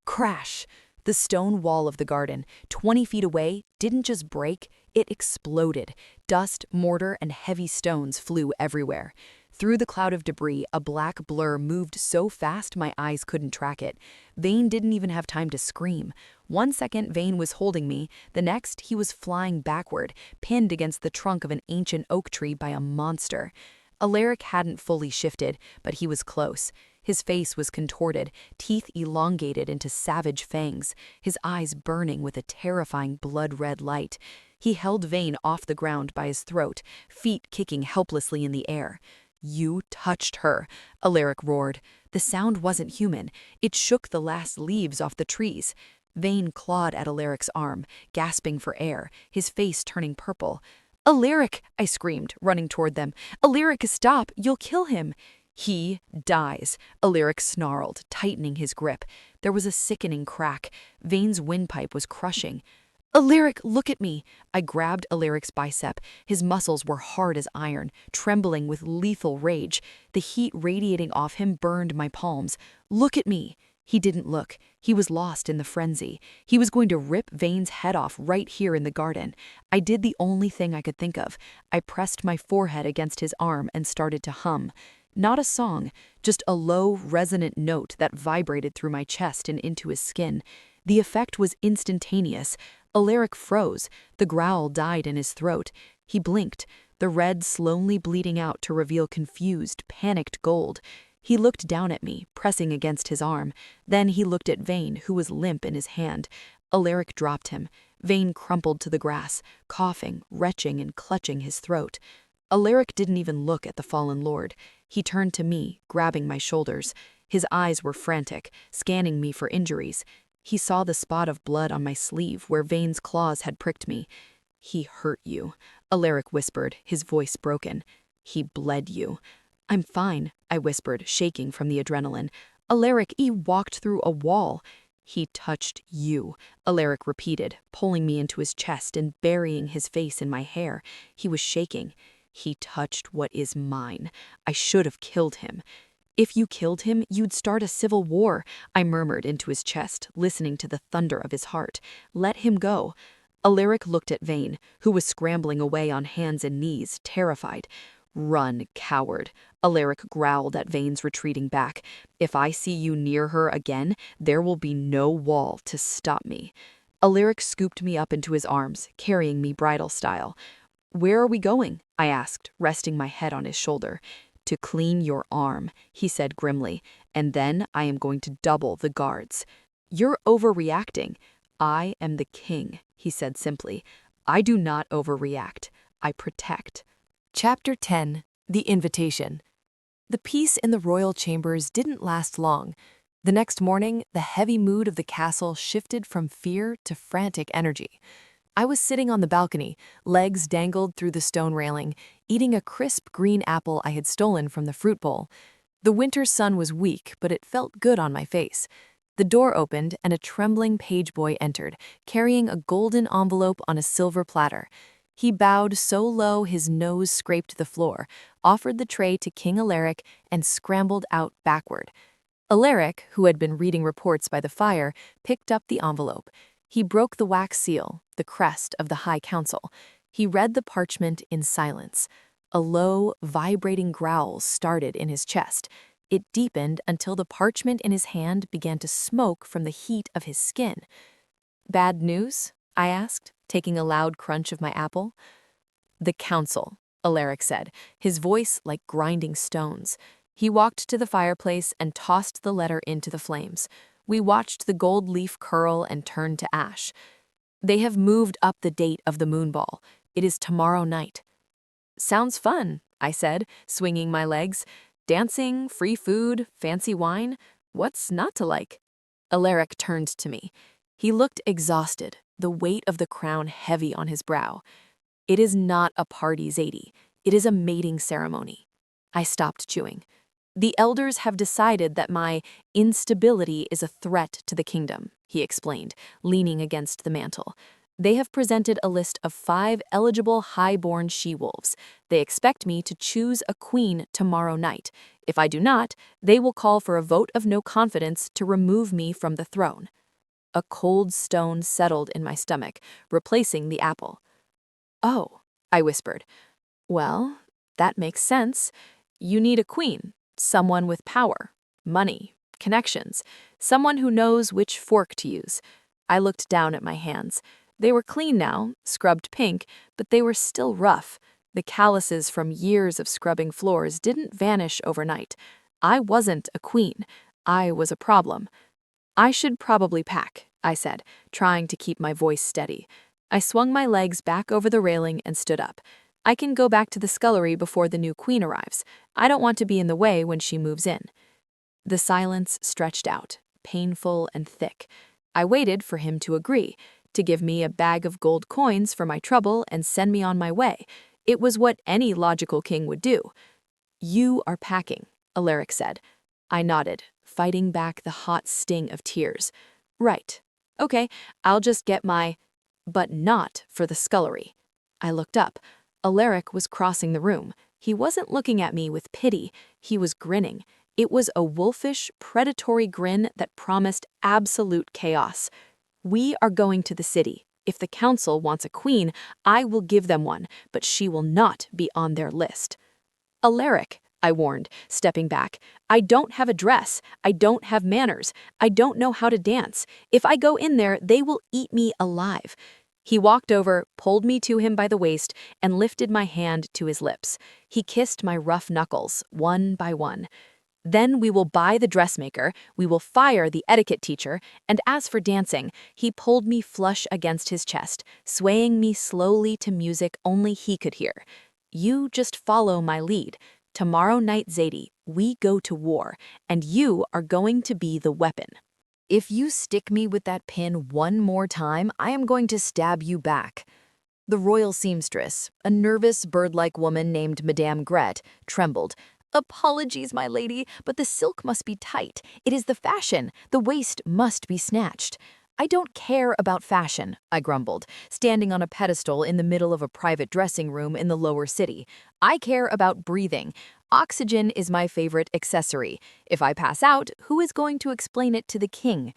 Crash! The stone wall of the garden, 20 feet away, didn't just break, it exploded. Dust, mortar, and heavy stones flew everywhere. Through the cloud of debris, a black blur moved so fast my eyes couldn't track it. Vane didn't even have time to scream. 1 second, Vane was holding me. The next, he was flying backward, pinned against the trunk of an ancient oak tree by a monster. Alaric hadn't fully shifted, but he was close. His face was contorted, teeth elongated into savage fangs, his eyes burning with a terrifying blood-red light. He held Vane off the ground by his throat, feet kicking helplessly in the air. "You touched her," Alaric roared. The sound wasn't human. It shook the last leaves off the trees. Vane clawed at Alaric's arm, gasping for air, his face turning purple. "Alaric!" I screamed, running toward them. "Alaric, stop! You'll kill him!" "He dies," Alaric snarled, tightening his grip. There was a sickening crack. Vane's windpipe was crushing. "Alaric, look at me!" I grabbed Alaric's bicep. His muscles were hard as iron, trembling with lethal rage. The heat radiating off him burned my palms. "Look at me!" He didn't look. He was lost in the frenzy. He was going to rip Vane's head off right here in the garden. I did the only thing I could think of. I pressed my forehead against his arm and started to hum. Not a song, just a low, resonant note that vibrated through my chest and into his skin. The effect was instantaneous. Alaric froze. The growl died in his throat. He blinked, the red slowly bleeding out to reveal confused, panicked gold. He looked down at me, pressing against his arm. Then he looked at Vane, who was limp in his hand. Alaric dropped him. Vane crumpled to the grass, coughing, retching, and clutching his throat. Alaric didn't even look at the fallen lord. He turned to me, grabbing my shoulders. His eyes were frantic, scanning me for injuries. He saw the spot of blood on my sleeve where Vane's claws had pricked me. "He hurt you," Alaric whispered, his voice broken. "He bled you." "I'm fine," I whispered, shaking from the adrenaline. "Alaric, he walked through a wall." "He touched you," Alaric repeated, pulling me into his chest and burying his face in my hair. He was shaking. "He touched what is mine. I should have killed him." "If you killed him, you'd start a civil war," I murmured into his chest, listening to the thunder of his heart. "Let him go." Alaric looked at Vane, who was scrambling away on hands and knees, terrified. "Run, coward," Alaric growled at Vane's retreating back. "If I see you near her again, there will be no wall to stop me." Alaric scooped me up into his arms, carrying me bridal style. "Where are we going?" I asked, resting my head on his shoulder. "To clean your arm," he said grimly, "and then I am going to double the guards." "You're overreacting." "I am the king," he said simply. "I do not overreact. I protect." Chapter 10. The Invitation. The peace in the royal chambers didn't last long. The next morning, the heavy mood of the castle shifted from fear to frantic energy. I was sitting on the balcony, legs dangled through the stone railing, eating a crisp green apple I had stolen from the fruit bowl. The winter sun was weak, but it felt good on my face. The door opened and a trembling page boy entered, carrying a golden envelope on a silver platter. He bowed so low his nose scraped the floor, offered the tray to King Alaric, and scrambled out backward. Alaric, who had been reading reports by the fire, picked up the envelope. He broke the wax seal, the crest of the High Council. He read the parchment in silence. A low, vibrating growl started in his chest. It deepened until the parchment in his hand began to smoke from the heat of his skin. "Bad news?" I asked, taking a loud crunch of my apple. "The council," Alaric said, his voice like grinding stones. He walked to the fireplace and tossed the letter into the flames. We watched the gold leaf curl and turn to ash. "They have moved up the date of the moonball. It is tomorrow night." "Sounds fun," I said, swinging my legs. "Dancing, free food, fancy wine. What's not to like?" Alaric turned to me. He looked exhausted, the weight of the crown heavy on his brow. "It is not a party, Zadie. It is a mating ceremony." I stopped chewing. "The elders have decided that my instability is a threat to the kingdom," he explained, leaning against the mantel. "They have presented a list of 5 eligible high-born she-wolves. They expect me to choose a queen tomorrow night. If I do not, they will call for a vote of no confidence to remove me from the throne." A cold stone settled in my stomach, replacing the apple. "Oh," I whispered. "Well, that makes sense. You need a queen, someone with power, money, connections, someone who knows which fork to use." I looked down at my hands. They were clean now, scrubbed pink, but they were still rough. The calluses from years of scrubbing floors didn't vanish overnight. I wasn't a queen. I was a problem. "I should probably pack," I said, trying to keep my voice steady. I swung my legs back over the railing and stood up. "I can go back to the scullery before the new queen arrives. I don't want to be in the way when she moves in." The silence stretched out, painful and thick. I waited for him to agree, to give me a bag of gold coins for my trouble and send me on my way. It was what any logical king would do. "You are packing," Alaric said. I nodded, fighting back the hot sting of tears. "Right. Okay, I'll just get my—" "But not for the scullery." I looked up. Alaric was crossing the room. He wasn't looking at me with pity. He was grinning. It was a wolfish, predatory grin that promised absolute chaos. "We are going to the city. If the council wants a queen, I will give them one, but she will not be on their list." "Alaric," I warned, stepping back, "I don't have a dress. I don't have manners. I don't know how to dance. If I go in there, they will eat me alive." He walked over, pulled me to him by the waist, and lifted my hand to his lips. He kissed my rough knuckles, one by one. "Then we will buy the dressmaker, we will fire the etiquette teacher, and as for dancing," he pulled me flush against his chest, swaying me slowly to music only he could hear. You just follow my lead. Tomorrow night, Zadie, we go to war, and you are going to be the weapon. If you stick me with that pin one more time, I am going to stab you back. The royal seamstress, a nervous bird-like woman named Madame Gret, trembled. Apologies, my lady, but the silk must be tight. It is the fashion. The waist must be snatched. I don't care about fashion, I grumbled, standing on a pedestal in the middle of a private dressing room in the lower city. I care about breathing. Oxygen is my favorite accessory. If I pass out, who is going to explain it to the king?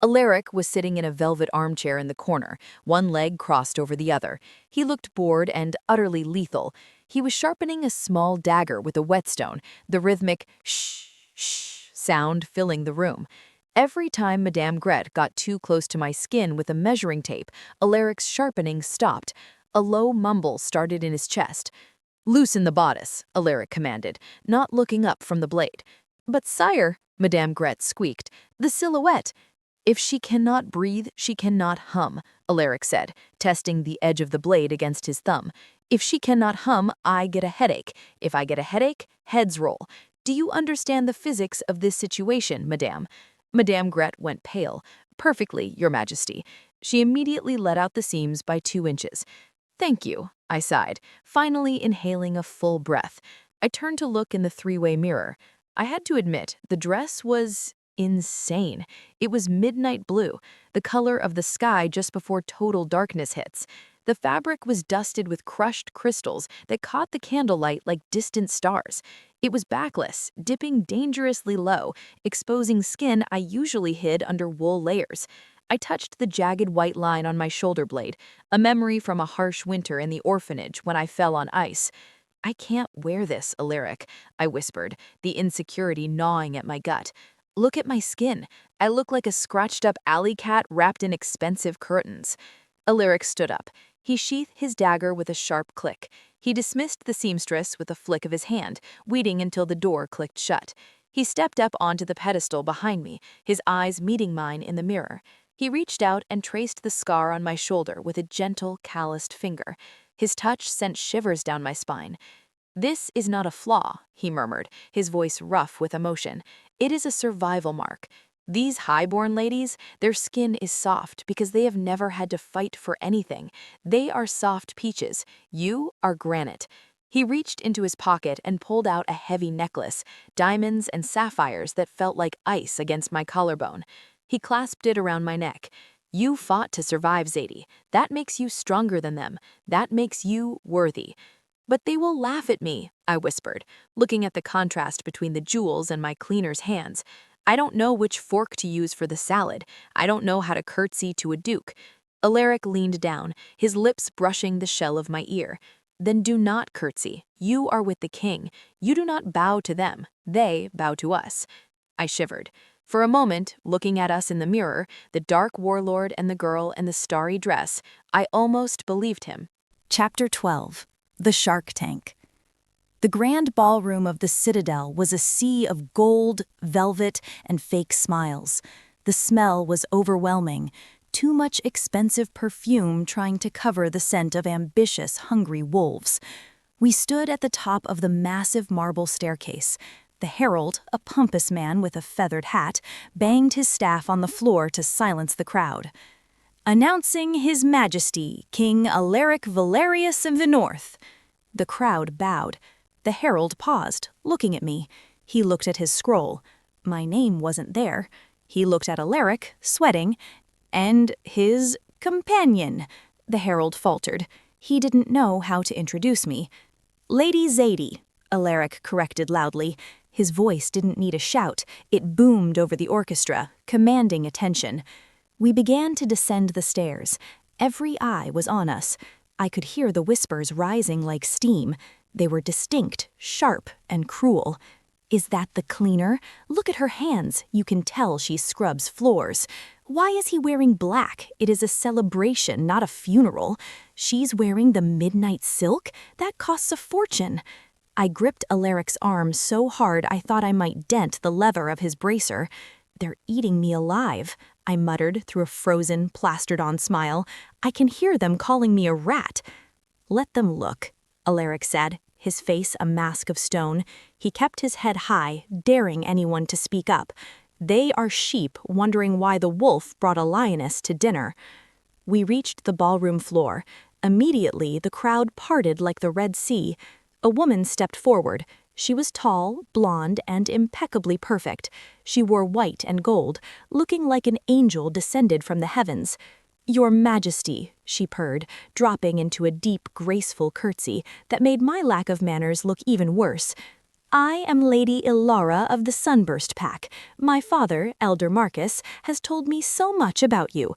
Alaric was sitting in a velvet armchair in the corner, one leg crossed over the other. He looked bored and utterly lethal. He was sharpening a small dagger with a whetstone, the rhythmic shh, shh sound filling the room. Every time Madame Gret got too close to my skin with a measuring tape, Alaric's sharpening stopped. A low mumble started in his chest. "Loosen the bodice," Alaric commanded, not looking up from the blade. "But sire," Madame Gret squeaked, "the silhouette." "If she cannot breathe, she cannot hum," Alaric said, testing the edge of the blade against his thumb. "If she cannot hum, I get a headache. If I get a headache, heads roll. Do you understand the physics of this situation, madame?" Madame Gret went pale. "Perfectly, your majesty." She immediately let out the seams by 2 inches. "Thank you," I sighed, finally inhaling a full breath. I turned to look in the 3-way mirror. I had to admit, the dress was insane. It was midnight blue, the color of the sky just before total darkness hits. The fabric was dusted with crushed crystals that caught the candlelight like distant stars. It was backless, dipping dangerously low, exposing skin I usually hid under wool layers. I touched the jagged white line on my shoulder blade, a memory from a harsh winter in the orphanage when I fell on ice. "I can't wear this, Alaric," I whispered, the insecurity gnawing at my gut. "Look at my skin. I look like a scratched-up alley cat wrapped in expensive curtains." Alaric stood up. He sheathed his dagger with a sharp click. He dismissed the seamstress with a flick of his hand, waiting until the door clicked shut. He stepped up onto the pedestal behind me, his eyes meeting mine in the mirror. He reached out and traced the scar on my shoulder with a gentle, calloused finger. His touch sent shivers down my spine. "This is not a flaw," he murmured, his voice rough with emotion. "It is a survival mark. These highborn ladies, their skin is soft because they have never had to fight for anything. They are soft peaches. You are granite." He reached into his pocket and pulled out a heavy necklace, diamonds and sapphires that felt like ice against my collarbone. He clasped it around my neck. "You fought to survive, Zadie. That makes you stronger than them. That makes you worthy." "But they will laugh at me," I whispered, looking at the contrast between the jewels and my cleaner's hands. "I don't know which fork to use for the salad. I don't know how to curtsy to a duke." Alaric leaned down, his lips brushing the shell of my ear. "Then do not curtsy. You are with the king. You do not bow to them. They bow to us." I shivered. For a moment, looking at us in the mirror, the dark warlord and the girl in the starry dress, I almost believed him. Chapter 12. The Shark Tank. The grand ballroom of the Citadel was a sea of gold, velvet, and fake smiles. The smell was overwhelming, too much expensive perfume trying to cover the scent of ambitious, hungry wolves. We stood at the top of the massive marble staircase. The herald, a pompous man with a feathered hat, banged his staff on the floor to silence the crowd. "Announcing His Majesty, King Alaric Valerius of the North." The crowd bowed. The herald paused, looking at me. He looked at his scroll. My name wasn't there. He looked at Alaric, sweating. "And his companion," the herald faltered. He didn't know how to introduce me. "Lady Zadie," Alaric corrected loudly. His voice didn't need a shout. It boomed over the orchestra, commanding attention. We began to descend the stairs. Every eye was on us. I could hear the whispers rising like steam. They were distinct, sharp, and cruel. "Is that the cleaner? Look at her hands. You can tell she scrubs floors. Why is he wearing black? It is a celebration, not a funeral. She's wearing the midnight silk? That costs a fortune." I gripped Alaric's arm so hard I thought I might dent the leather of his bracer. "They're eating me alive," I muttered through a frozen, plastered-on smile. "I can hear them calling me a rat." "Let them look." Alaric said, his face a mask of stone. He kept his head high, daring anyone to speak up. They are sheep wondering why the wolf brought a lioness to dinner. We reached the ballroom floor. Immediately, the crowd parted like the Red Sea. A woman stepped forward. She was tall, blonde, and impeccably perfect. She wore white and gold, looking like an angel descended from the heavens. "Your Majesty," she purred, dropping into a deep, graceful curtsy that made my lack of manners look even worse. "I am Lady Ilara of the Sunburst Pack. My father, Elder Marcus, has told me so much about you."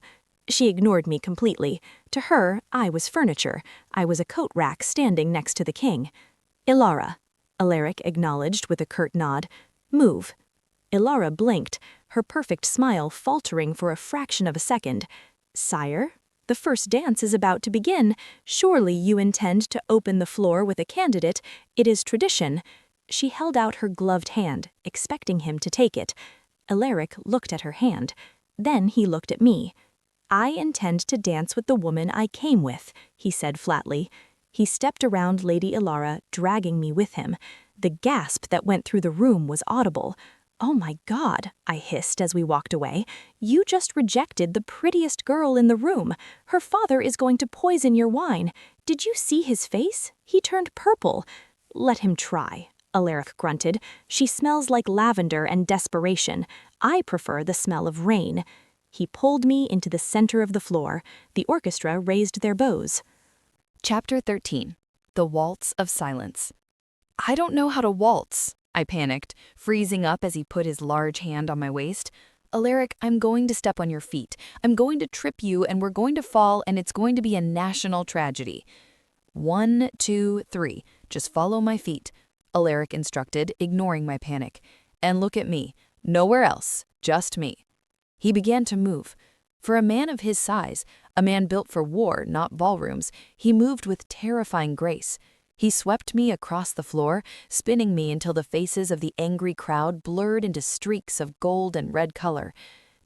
She ignored me completely. To her, I was furniture. I was a coat rack standing next to the king. "Ilara," Alaric acknowledged with a curt nod. "Move." Ilara blinked, her perfect smile faltering for a fraction of a second. "Sire, the first dance is about to begin. Surely you intend to open the floor with a candidate. It is tradition." She held out her gloved hand, expecting him to take it. Alaric looked at her hand. Then he looked at me. "I intend to dance with the woman I came with," he said flatly. He stepped around Lady Ilara, dragging me with him. The gasp that went through the room was audible. "Oh my God," I hissed as we walked away. "You just rejected the prettiest girl in the room. Her father is going to poison your wine. Did you see his face? He turned purple." "Let him try," Alaric grunted. "She smells like lavender and desperation. I prefer the smell of rain." He pulled me into the center of the floor. The orchestra raised their bows. Chapter 13. The Waltz of Silence. "I don't know how to waltz," I panicked, freezing up as he put his large hand on my waist. "Alaric, I'm going to step on your feet. I'm going to trip you and we're going to fall and it's going to be a national tragedy." 1, 2, 3. Just follow my feet," Alaric instructed, ignoring my panic. "And look at me. Nowhere else. Just me." He began to move. For a man of his size, a man built for war, not ballrooms, he moved with terrifying grace. He swept me across the floor, spinning me until the faces of the angry crowd blurred into streaks of gold and red color.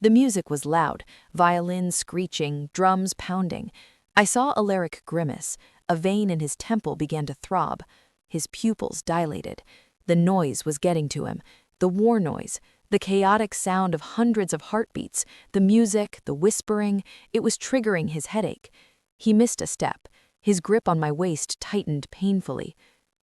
The music was loud, violins screeching, drums pounding. I saw Alaric grimace. A vein in his temple began to throb. His pupils dilated. The noise was getting to him. The war noise. The chaotic sound of hundreds of heartbeats, the music, the whispering, it was triggering his headache. He missed a step. His grip on my waist tightened painfully.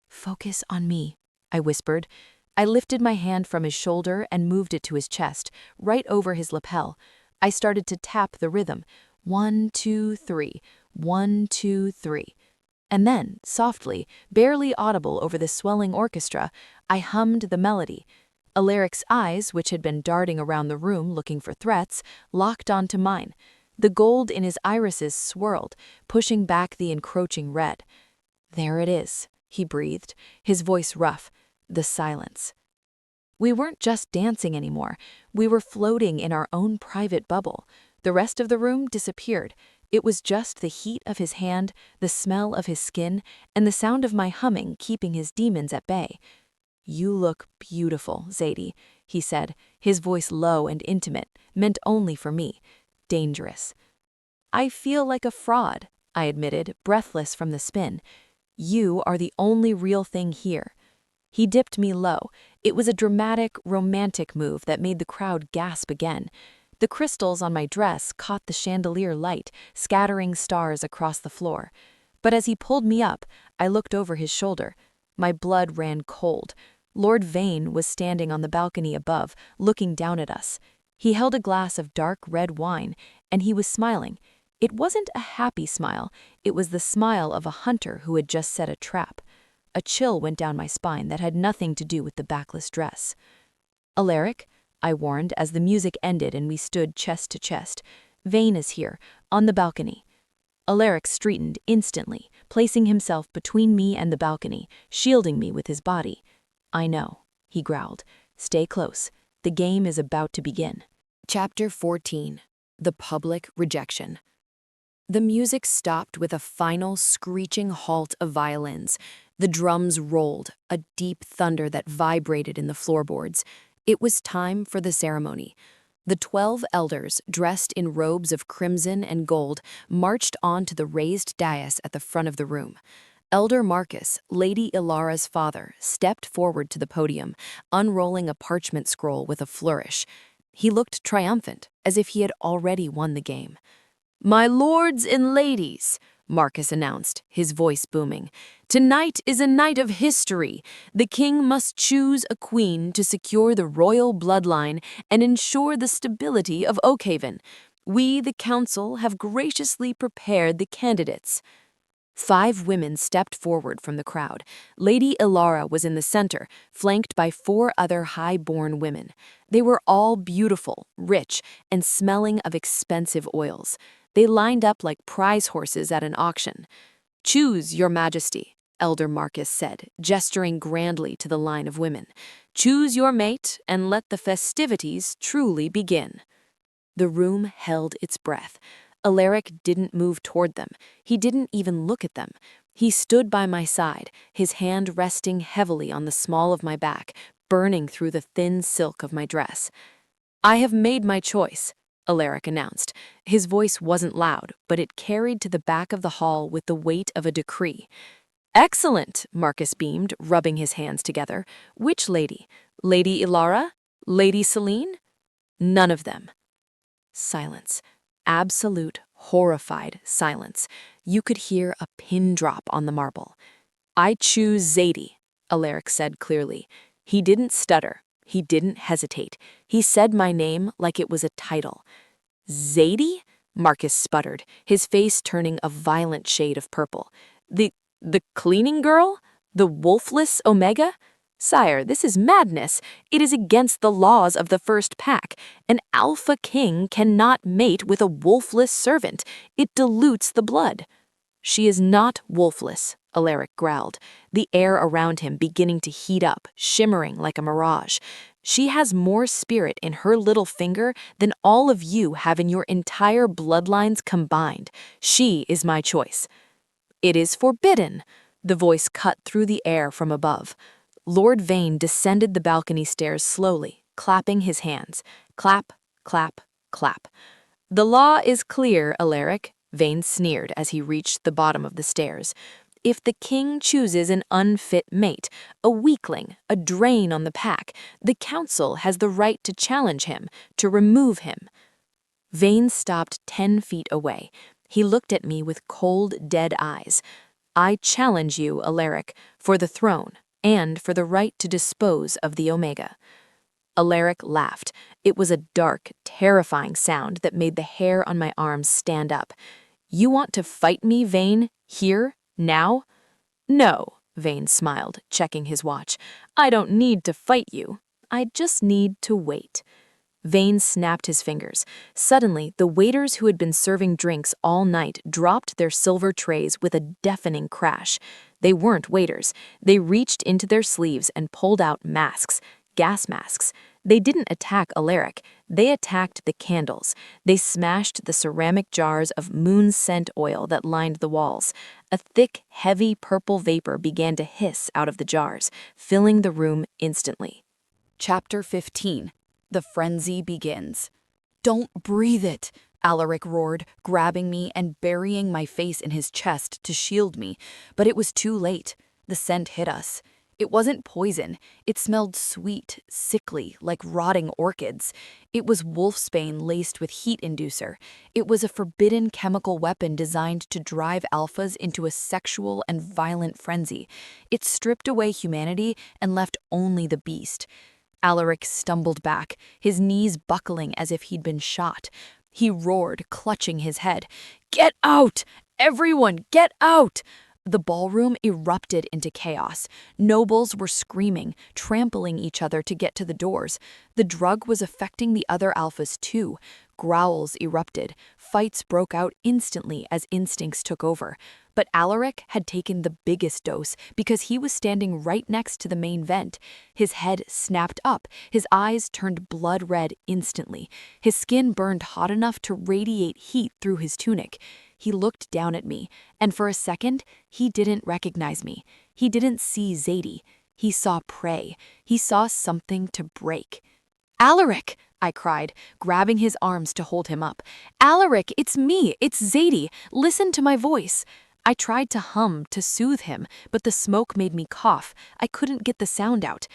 "Focus on me," I whispered. I lifted my hand from his shoulder and moved it to his chest, right over his lapel. I started to tap the rhythm. 1, 2, 3. 1, 2, 3. And then, softly, barely audible over the swelling orchestra, I hummed the melody. Alaric's eyes, which had been darting around the room looking for threats, locked onto mine. The gold in his irises swirled, pushing back the encroaching red. "There it is," he breathed, his voice rough. The silence. We weren't just dancing anymore. We were floating in our own private bubble. The rest of the room disappeared. It was just the heat of his hand, the smell of his skin, and the sound of my humming keeping his demons at bay. "You look beautiful, Zadie," he said, his voice low and intimate, meant only for me. Dangerous. "I feel like a fraud," I admitted, breathless from the spin. "You are the only real thing here." He dipped me low. It was a dramatic, romantic move that made the crowd gasp again. The crystals on my dress caught the chandelier light, scattering stars across the floor. But as he pulled me up, I looked over his shoulder. My blood ran cold. Lord Vane was standing on the balcony above, looking down at us. He held a glass of dark red wine, and he was smiling. It wasn't a happy smile. It was the smile of a hunter who had just set a trap. A chill went down my spine that had nothing to do with the backless dress. "Alaric," I warned as the music ended and we stood chest to chest. "Vane is here, on the balcony." Alaric straightened instantly, placing himself between me and the balcony, shielding me with his body. "I know," he growled. "Stay close. The game is about to begin." Chapter 14. The Public Rejection. The music stopped with a final screeching halt of violins. The drums rolled, a deep thunder that vibrated in the floorboards. It was time for the ceremony. The 12 elders, dressed in robes of crimson and gold, marched onto the raised dais at the front of the room. Elder Marcus, Lady Ilara's father, stepped forward to the podium, unrolling a parchment scroll with a flourish. He looked triumphant, as if he had already won the game. "My lords and ladies," Marcus announced, his voice booming, "tonight is a night of history. The king must choose a queen to secure the royal bloodline and ensure the stability of Oakhaven. We, the council, have graciously prepared the candidates." 5 women stepped forward from the crowd. Lady Ilara was in the center, flanked by 4 other high-born women. They were all beautiful, rich, and smelling of expensive oils. They lined up like prize horses at an auction. "Choose, Your Majesty," Elder Marcus said, gesturing grandly to the line of women. "Choose your mate and let the festivities truly begin." The room held its breath. Alaric didn't move toward them. He didn't even look at them. He stood by my side, his hand resting heavily on the small of my back, burning through the thin silk of my dress. "I have made my choice," Alaric announced. His voice wasn't loud, but it carried to the back of the hall with the weight of a decree. "Excellent," Marcus beamed, rubbing his hands together. "Which lady? Lady Ilara? Lady Selene?" "None of them." Silence. Absolute, horrified silence. You could hear a pin drop on the marble. "I choose Zadie," Alaric said clearly. He didn't stutter. He didn't hesitate. He said my name like it was a title. "Zadie?" Marcus sputtered, his face turning a violent shade of purple. The cleaning girl? The Wolfless Omega? Sire, this is madness. It is against the laws of the first pack. An alpha king cannot mate with a wolfless servant. It dilutes the blood. "She is not wolfless," Alaric growled, the air around him beginning to heat up, shimmering like a mirage. "She has more spirit in her little finger than all of you have in your entire bloodlines combined. She is my choice." "It is forbidden," the voice cut through the air from above. Lord Vane descended the balcony stairs slowly, clapping his hands. Clap, clap, clap. "The law is clear, Alaric," Vane sneered as he reached the bottom of the stairs. "If the king chooses an unfit mate, a weakling, a drain on the pack, the council has the right to challenge him, to remove him." Vane stopped 10 feet away. He looked at me with cold, dead eyes. "I challenge you, Alaric, for the throne and for the right to dispose of the Omega." Alaric laughed. It was a dark, terrifying sound that made the hair on my arms stand up. "You want to fight me, Vane? Here? Now?" "No," Vane smiled, checking his watch. "I don't need to fight you. I just need to wait." Vane snapped his fingers. Suddenly, the waiters who had been serving drinks all night dropped their silver trays with a deafening crash. They weren't waiters. They reached into their sleeves and pulled out masks, gas masks. They didn't attack Alaric. They attacked the candles. They smashed the ceramic jars of moon scent oil that lined the walls. A thick, heavy purple vapor began to hiss out of the jars, filling the room instantly. Chapter 15. The frenzy begins. "Don't breathe it," Alaric roared, grabbing me and burying my face in his chest to shield me. But it was too late. The scent hit us. It wasn't poison. It smelled sweet, sickly, like rotting orchids. It was wolfsbane laced with heat inducer. It was a forbidden chemical weapon designed to drive alphas into a sexual and violent frenzy. It stripped away humanity and left only the beast. Alaric stumbled back, his knees buckling as if he'd been shot. He roared, clutching his head. "Get out! Everyone, get out!" The ballroom erupted into chaos. Nobles were screaming, trampling each other to get to the doors. The drug was affecting the other alphas too. Growls erupted. Fights broke out instantly as instincts took over. But Alaric had taken the biggest dose because he was standing right next to the main vent. His head snapped up, his eyes turned blood red instantly. His skin burned hot enough to radiate heat through his tunic. He looked down at me, and for a second, he didn't recognize me. He didn't see Zadie. He saw prey. He saw something to break. "Alaric!" I cried, grabbing his arms to hold him up. "Alaric, it's me! It's Zadie! Listen to my voice!" I tried to hum to soothe him, but the smoke made me cough. I couldn't get the sound out.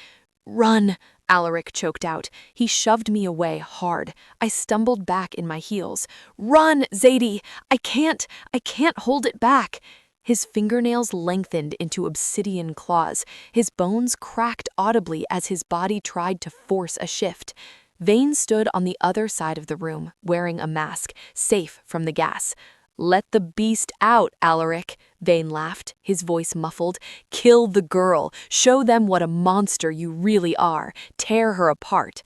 "Run," Alaric choked out. He shoved me away hard. I stumbled back in my heels. "Run, Zadie! I can't hold it back." His fingernails lengthened into obsidian claws. His bones cracked audibly as his body tried to force a shift. Vane stood on the other side of the room, wearing a mask, safe from the gas. "Let the beast out, Alaric," Vane laughed, his voice muffled. "Kill the girl. Show them what a monster you really are. Tear her apart."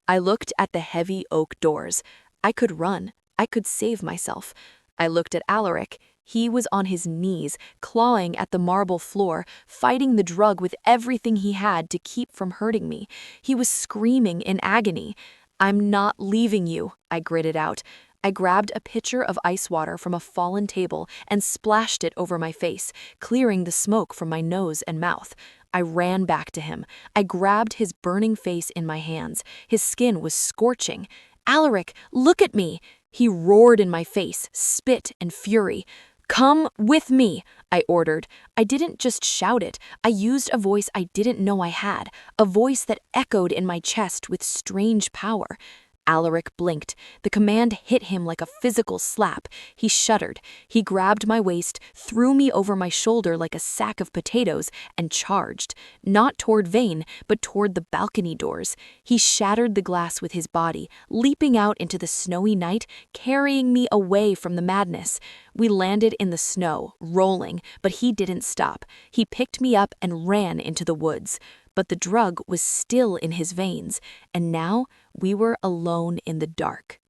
I looked at the heavy oak doors. I could run. I could save myself. I looked at Alaric. He was on his knees, clawing at the marble floor, fighting the drug with everything he had to keep from hurting me. He was screaming in agony. "I'm not leaving you," I gritted out. I grabbed a pitcher of ice water from a fallen table and splashed it over my face, clearing the smoke from my nose and mouth. I ran back to him. I grabbed his burning face in my hands. His skin was scorching. "Alaric, look at me!" He roared in my face, spit and fury. "Come with me," I ordered. I didn't just shout it. I used a voice I didn't know I had, a voice that echoed in my chest with strange power. Alaric blinked. The command hit him like a physical slap. He shuddered. He grabbed my waist, threw me over my shoulder like a sack of potatoes, and charged. Not toward Vane, but toward the balcony doors. He shattered the glass with his body, leaping out into the snowy night, carrying me away from the madness. We landed in the snow, rolling, but he didn't stop. He picked me up and ran into the woods. But the drug was still in his veins, and now we were alone in the dark.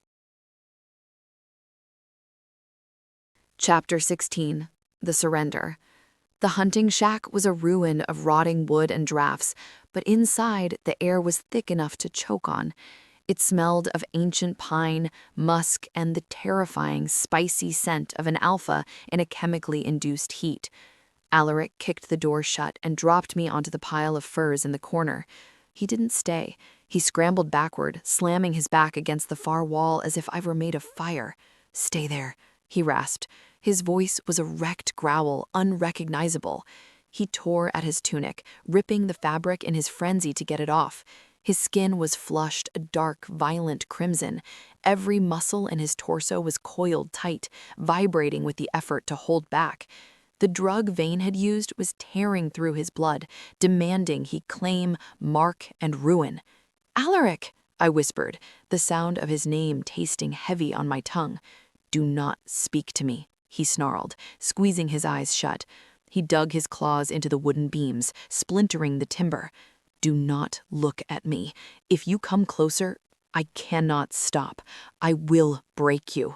Chapter 16. The Surrender. The hunting shack was a ruin of rotting wood and drafts, but inside the air was thick enough to choke on. It smelled of ancient pine, musk, and the terrifying, spicy scent of an alpha in a chemically induced heat. Alaric kicked the door shut and dropped me onto the pile of furs in the corner. He didn't stay. He scrambled backward, slamming his back against the far wall as if I were made of fire. "Stay there," he rasped. His voice was a wrecked growl, unrecognizable. He tore at his tunic, ripping the fabric in his frenzy to get it off. His skin was flushed a dark, violent crimson. Every muscle in his torso was coiled tight, vibrating with the effort to hold back. The drug Vane had used was tearing through his blood, demanding he claim, mark, and ruin. "Alaric," I whispered, the sound of his name tasting heavy on my tongue. "Do not speak to me," he snarled, squeezing his eyes shut. He dug his claws into the wooden beams, splintering the timber. "Do not look at me. If you come closer, I cannot stop. I will break you."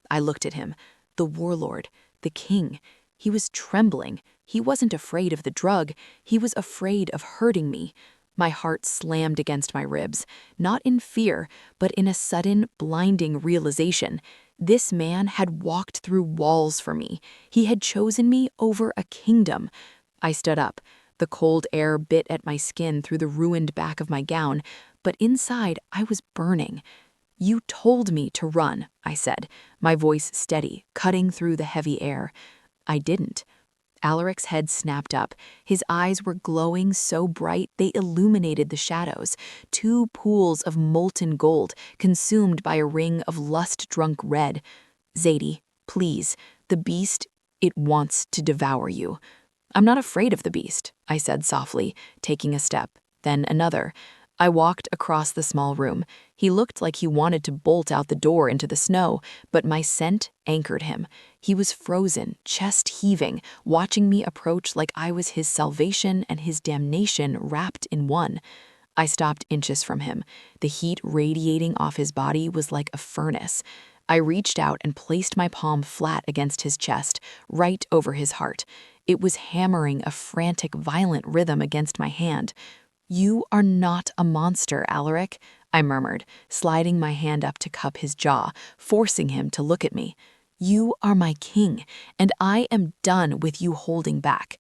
I looked at him. The warlord, the king. He was trembling. He wasn't afraid of the drug. He was afraid of hurting me. My heart slammed against my ribs, not in fear, but in a sudden, blinding realization. This man had walked through walls for me. He had chosen me over a kingdom. I stood up. The cold air bit at my skin through the ruined back of my gown, but inside I was burning. "You told me to run," I said, my voice steady, cutting through the heavy air. I didn't. Alaric's head snapped up. His eyes were glowing so bright they illuminated the shadows, 2 pools of molten gold consumed by a ring of lust-drunk red. "Zadie, please, the beast, it wants to devour you." "I'm not afraid of the beast," I said softly, taking a step, then another. I walked across the small room. He looked like he wanted to bolt out the door into the snow, but my scent anchored him. He was frozen, chest heaving, watching me approach like I was his salvation and his damnation wrapped in one. I stopped inches from him. The heat radiating off his body was like a furnace. I reached out and placed my palm flat against his chest, right over his heart. It was hammering a frantic, violent rhythm against my hand. "You are not a monster, Alaric," I murmured, sliding my hand up to cup his jaw, forcing him to look at me. "You are my king, and I am done with you holding back."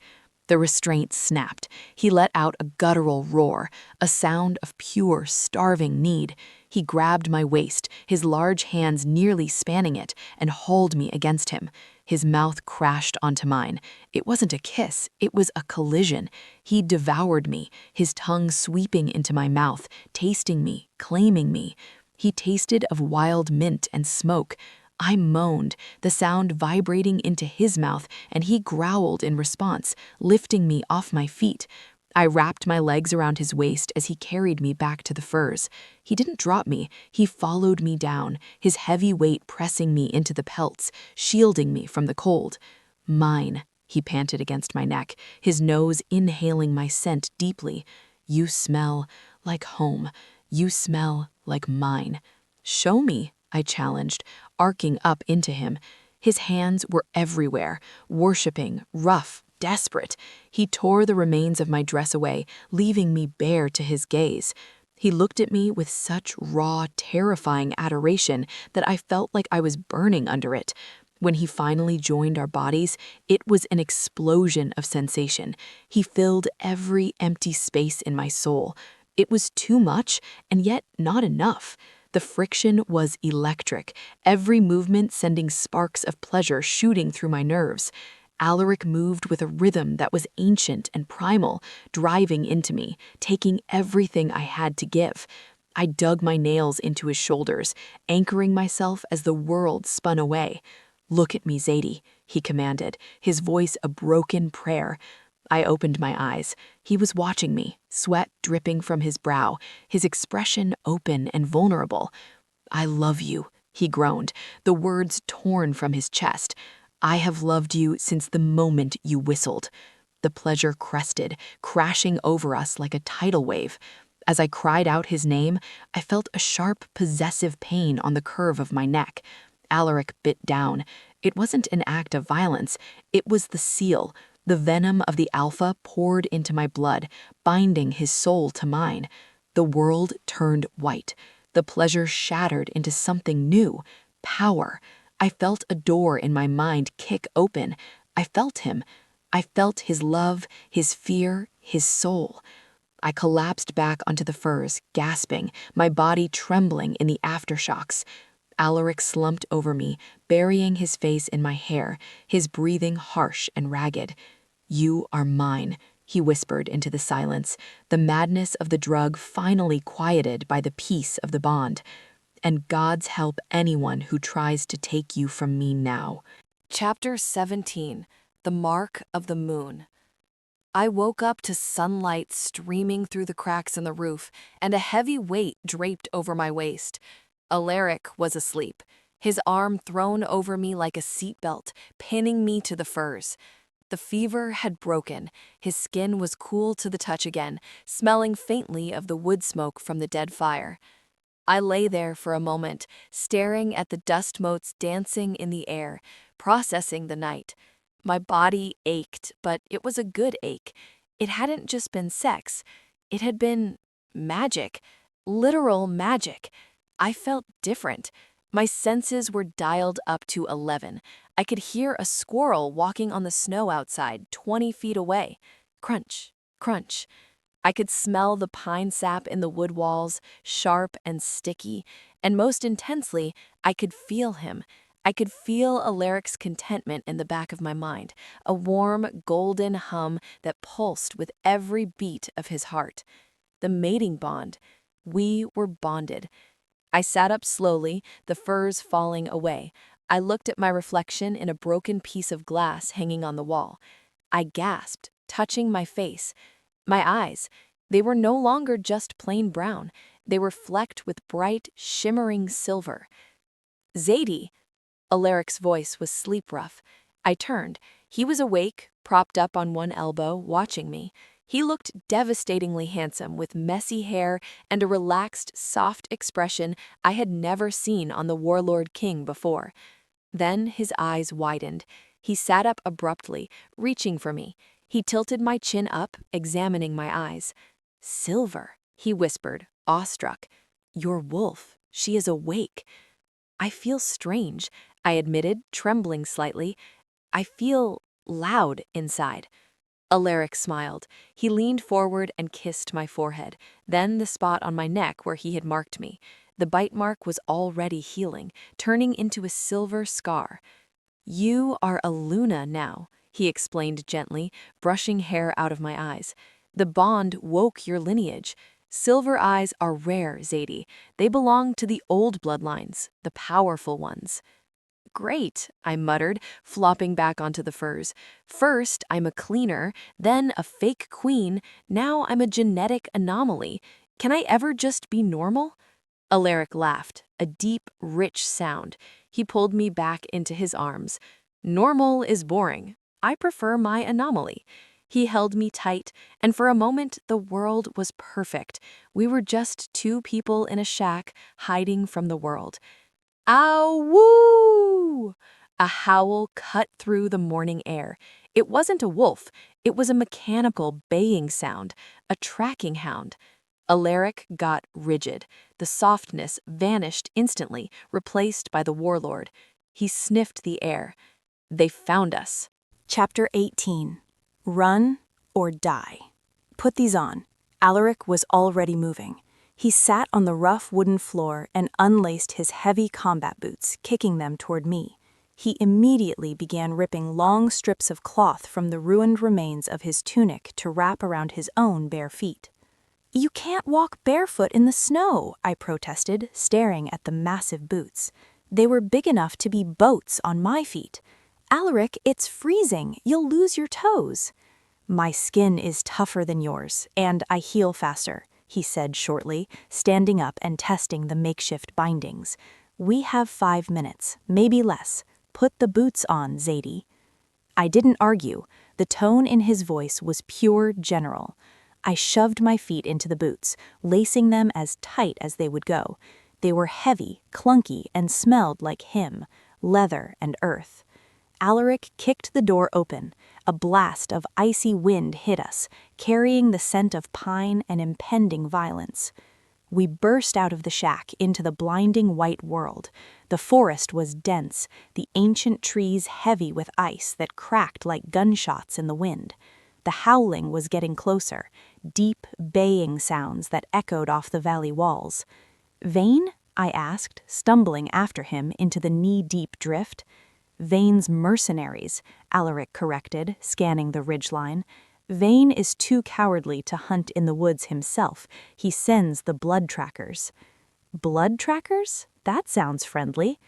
The restraint snapped. He let out a guttural roar, a sound of pure, starving need. He grabbed my waist, his large hands nearly spanning it, and hauled me against him. His mouth crashed onto mine. It wasn't a kiss, it was a collision. He devoured me, his tongue sweeping into my mouth, tasting me, claiming me. He tasted of wild mint and smoke. I moaned, the sound vibrating into his mouth, and he growled in response, lifting me off my feet. I wrapped my legs around his waist as he carried me back to the furs. He didn't drop me, he followed me down, his heavy weight pressing me into the pelts, shielding me from the cold. Mine, he panted against my neck, his nose inhaling my scent deeply. You smell like home. You smell like mine. Show me, I challenged, arcing up into him. His hands were everywhere, worshipping, rough, desperate. He tore the remains of my dress away, leaving me bare to his gaze. He looked at me with such raw, terrifying adoration that I felt like I was burning under it. When he finally joined our bodies, it was an explosion of sensation. He filled every empty space in my soul. It was too much, and yet not enough. The friction was electric, every movement sending sparks of pleasure shooting through my nerves. Alaric moved with a rhythm that was ancient and primal, driving into me, taking everything I had to give. I dug my nails into his shoulders, anchoring myself as the world spun away. "Look at me, Zadie," he commanded, his voice a broken prayer. I opened my eyes. He was watching me, sweat dripping from his brow, his expression open and vulnerable. "I love you," he groaned, the words torn from his chest. "I have loved you since the moment you whistled." The pleasure crested, crashing over us like a tidal wave. As I cried out his name, I felt a sharp, possessive pain on the curve of my neck. Alaric bit down. It wasn't an act of violence. It was the seal. The venom of the alpha poured into my blood, binding his soul to mine. The world turned white. The pleasure shattered into something new. Power. I felt a door in my mind kick open. I felt him. I felt his love, his fear, his soul. I collapsed back onto the furs, gasping, my body trembling in the aftershocks. Alaric slumped over me, burying his face in my hair, his breathing harsh and ragged. "You are mine," he whispered into the silence, the madness of the drug finally quieted by the peace of the bond. "And God's help anyone who tries to take you from me now." Chapter 17. The Mark of the Moon. I woke up to sunlight streaming through the cracks in the roof and a heavy weight draped over my waist. Alaric was asleep, his arm thrown over me like a seatbelt, pinning me to the furs. The fever had broken, his skin was cool to the touch again, smelling faintly of the wood smoke from the dead fire. I lay there for a moment, staring at the dust motes dancing in the air, processing the night. My body ached, but it was a good ache. It hadn't just been sex. It had been magic, literal magic. I felt different. My senses were dialed up to 11. I could hear a squirrel walking on the snow outside, 20 feet away. Crunch, crunch. I could smell the pine sap in the wood walls, sharp and sticky, and most intensely, I could feel him. I could feel Alaric's contentment in the back of my mind, a warm, golden hum that pulsed with every beat of his heart. The mating bond. We were bonded. I sat up slowly, the furs falling away. I looked at my reflection in a broken piece of glass hanging on the wall. I gasped, touching my face. My eyes, they were no longer just plain brown. They were flecked with bright, shimmering silver. "Zadie!" Alaric's voice was sleep-rough. I turned. He was awake, propped up on one elbow, watching me. He looked devastatingly handsome, with messy hair and a relaxed, soft expression I had never seen on the Warlord King before. Then his eyes widened. He sat up abruptly, reaching for me. He tilted my chin up, examining my eyes. "Silver," he whispered, awestruck. "Your wolf. She is awake." "I feel strange," I admitted, trembling slightly. "I feel loud inside." Alaric smiled. He leaned forward and kissed my forehead, then the spot on my neck where he had marked me. The bite mark was already healing, turning into a silver scar. You are a Luna now, he explained gently, brushing hair out of my eyes. The bond woke your lineage. Silver eyes are rare, Zadie. They belong to the old bloodlines, the powerful ones. Great, I muttered, flopping back onto the furs. First, I'm a cleaner, then a fake queen, now I'm a genetic anomaly. Can I ever just be normal? Alaric laughed, a deep, rich sound. He pulled me back into his arms. Normal is boring. I prefer my anomaly. He held me tight, and for a moment the world was perfect. We were just two people in a shack, hiding from the world. Ow-woo! A howl cut through the morning air. It wasn't a wolf. It was a mechanical baying sound, a tracking hound. Alaric got rigid. The softness vanished instantly, replaced by the Warlord. He sniffed the air. They found us. Chapter 18. Run or Die. Put these on. Alaric was already moving. He sat on the rough wooden floor and unlaced his heavy combat boots, kicking them toward me. He immediately began ripping long strips of cloth from the ruined remains of his tunic to wrap around his own bare feet. "You can't walk barefoot in the snow," I protested, staring at the massive boots. They were big enough to be boats on my feet. "Alaric, it's freezing. You'll lose your toes." "My skin is tougher than yours, and I heal faster," he said shortly, standing up and testing the makeshift bindings. "We have 5 minutes, maybe less. Put the boots on, Zadie." I didn't argue. The tone in his voice was pure general. I shoved my feet into the boots, lacing them as tight as they would go. They were heavy, clunky, and smelled like him, leather and earth. Alaric kicked the door open. A blast of icy wind hit us, carrying the scent of pine and impending violence. We burst out of the shack into the blinding white world. The forest was dense, the ancient trees heavy with ice that cracked like gunshots in the wind. The howling was getting closer, deep baying sounds that echoed off the valley walls. "Vane?" I asked, stumbling after him into the knee-deep drift. "Vane's mercenaries," Alaric corrected, scanning the ridgeline. "Vane is too cowardly to hunt in the woods himself. He sends the blood trackers." "Blood trackers? That sounds friendly."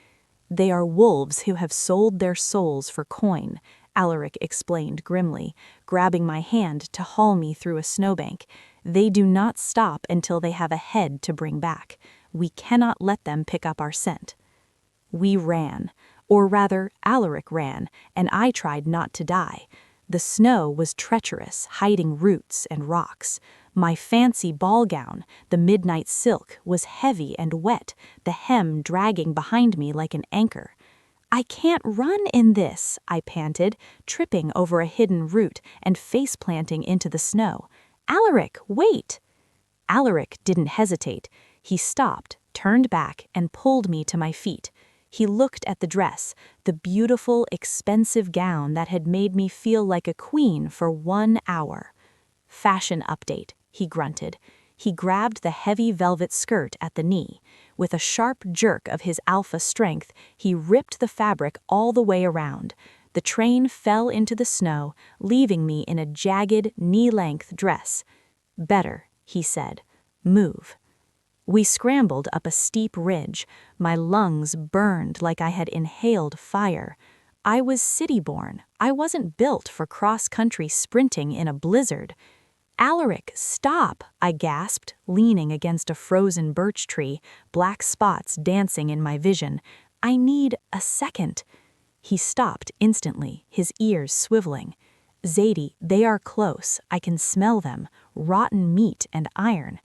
"They are wolves who have sold their souls for coin," Alaric explained grimly, grabbing my hand to haul me through a snowbank. "They do not stop until they have a head to bring back. We cannot let them pick up our scent." We ran. Or rather, Alaric ran, and I tried not to die. The snow was treacherous, hiding roots and rocks. My fancy ball gown, the midnight silk, was heavy and wet, the hem dragging behind me like an anchor. "I can't run in this," I panted, tripping over a hidden root and face-planting into the snow. "Alaric, wait!" Alaric didn't hesitate. He stopped, turned back, and pulled me to my feet. He looked at the dress, the beautiful, expensive gown that had made me feel like a queen for 1 hour. "Fashion update," he grunted. He grabbed the heavy velvet skirt at the knee. With a sharp jerk of his alpha strength, he ripped the fabric all the way around. The train fell into the snow, leaving me in a jagged, knee-length dress. "Better," he said. "Move." We scrambled up a steep ridge. My lungs burned like I had inhaled fire. I was city-born. I wasn't built for cross-country sprinting in a blizzard. "Alaric, stop!" I gasped, leaning against a frozen birch tree, black spots dancing in my vision. "I need a second." He stopped instantly, his ears swiveling. "Zadie, they are close. I can smell them. Rotten meat and iron."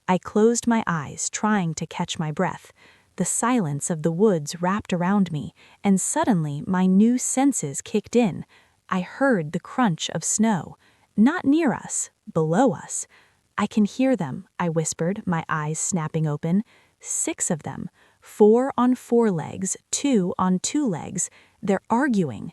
I closed my eyes, trying to catch my breath. The silence of the woods wrapped around me, and suddenly my new senses kicked in. I heard the crunch of snow. Not near us, below us. "I can hear them," I whispered, my eyes snapping open. 6 of them, 4 on 4 legs, 2 on 2 legs. They're arguing.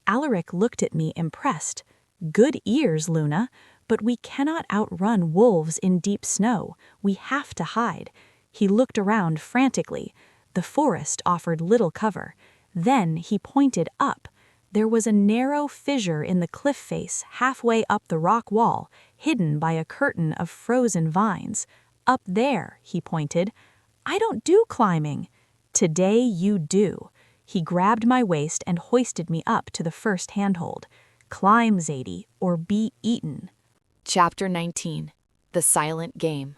Alaric looked at me impressed. "Good ears, Luna. But we cannot outrun wolves in deep snow. We have to hide." He looked around frantically. The forest offered little cover. Then he pointed up. There was a narrow fissure in the cliff face halfway up the rock wall, hidden by a curtain of frozen vines. Up there, he pointed. I don't do climbing. Today you do. He grabbed my waist and hoisted me up to the first handhold. Climb, Zadie, or be eaten. Chapter 19. The Silent Game.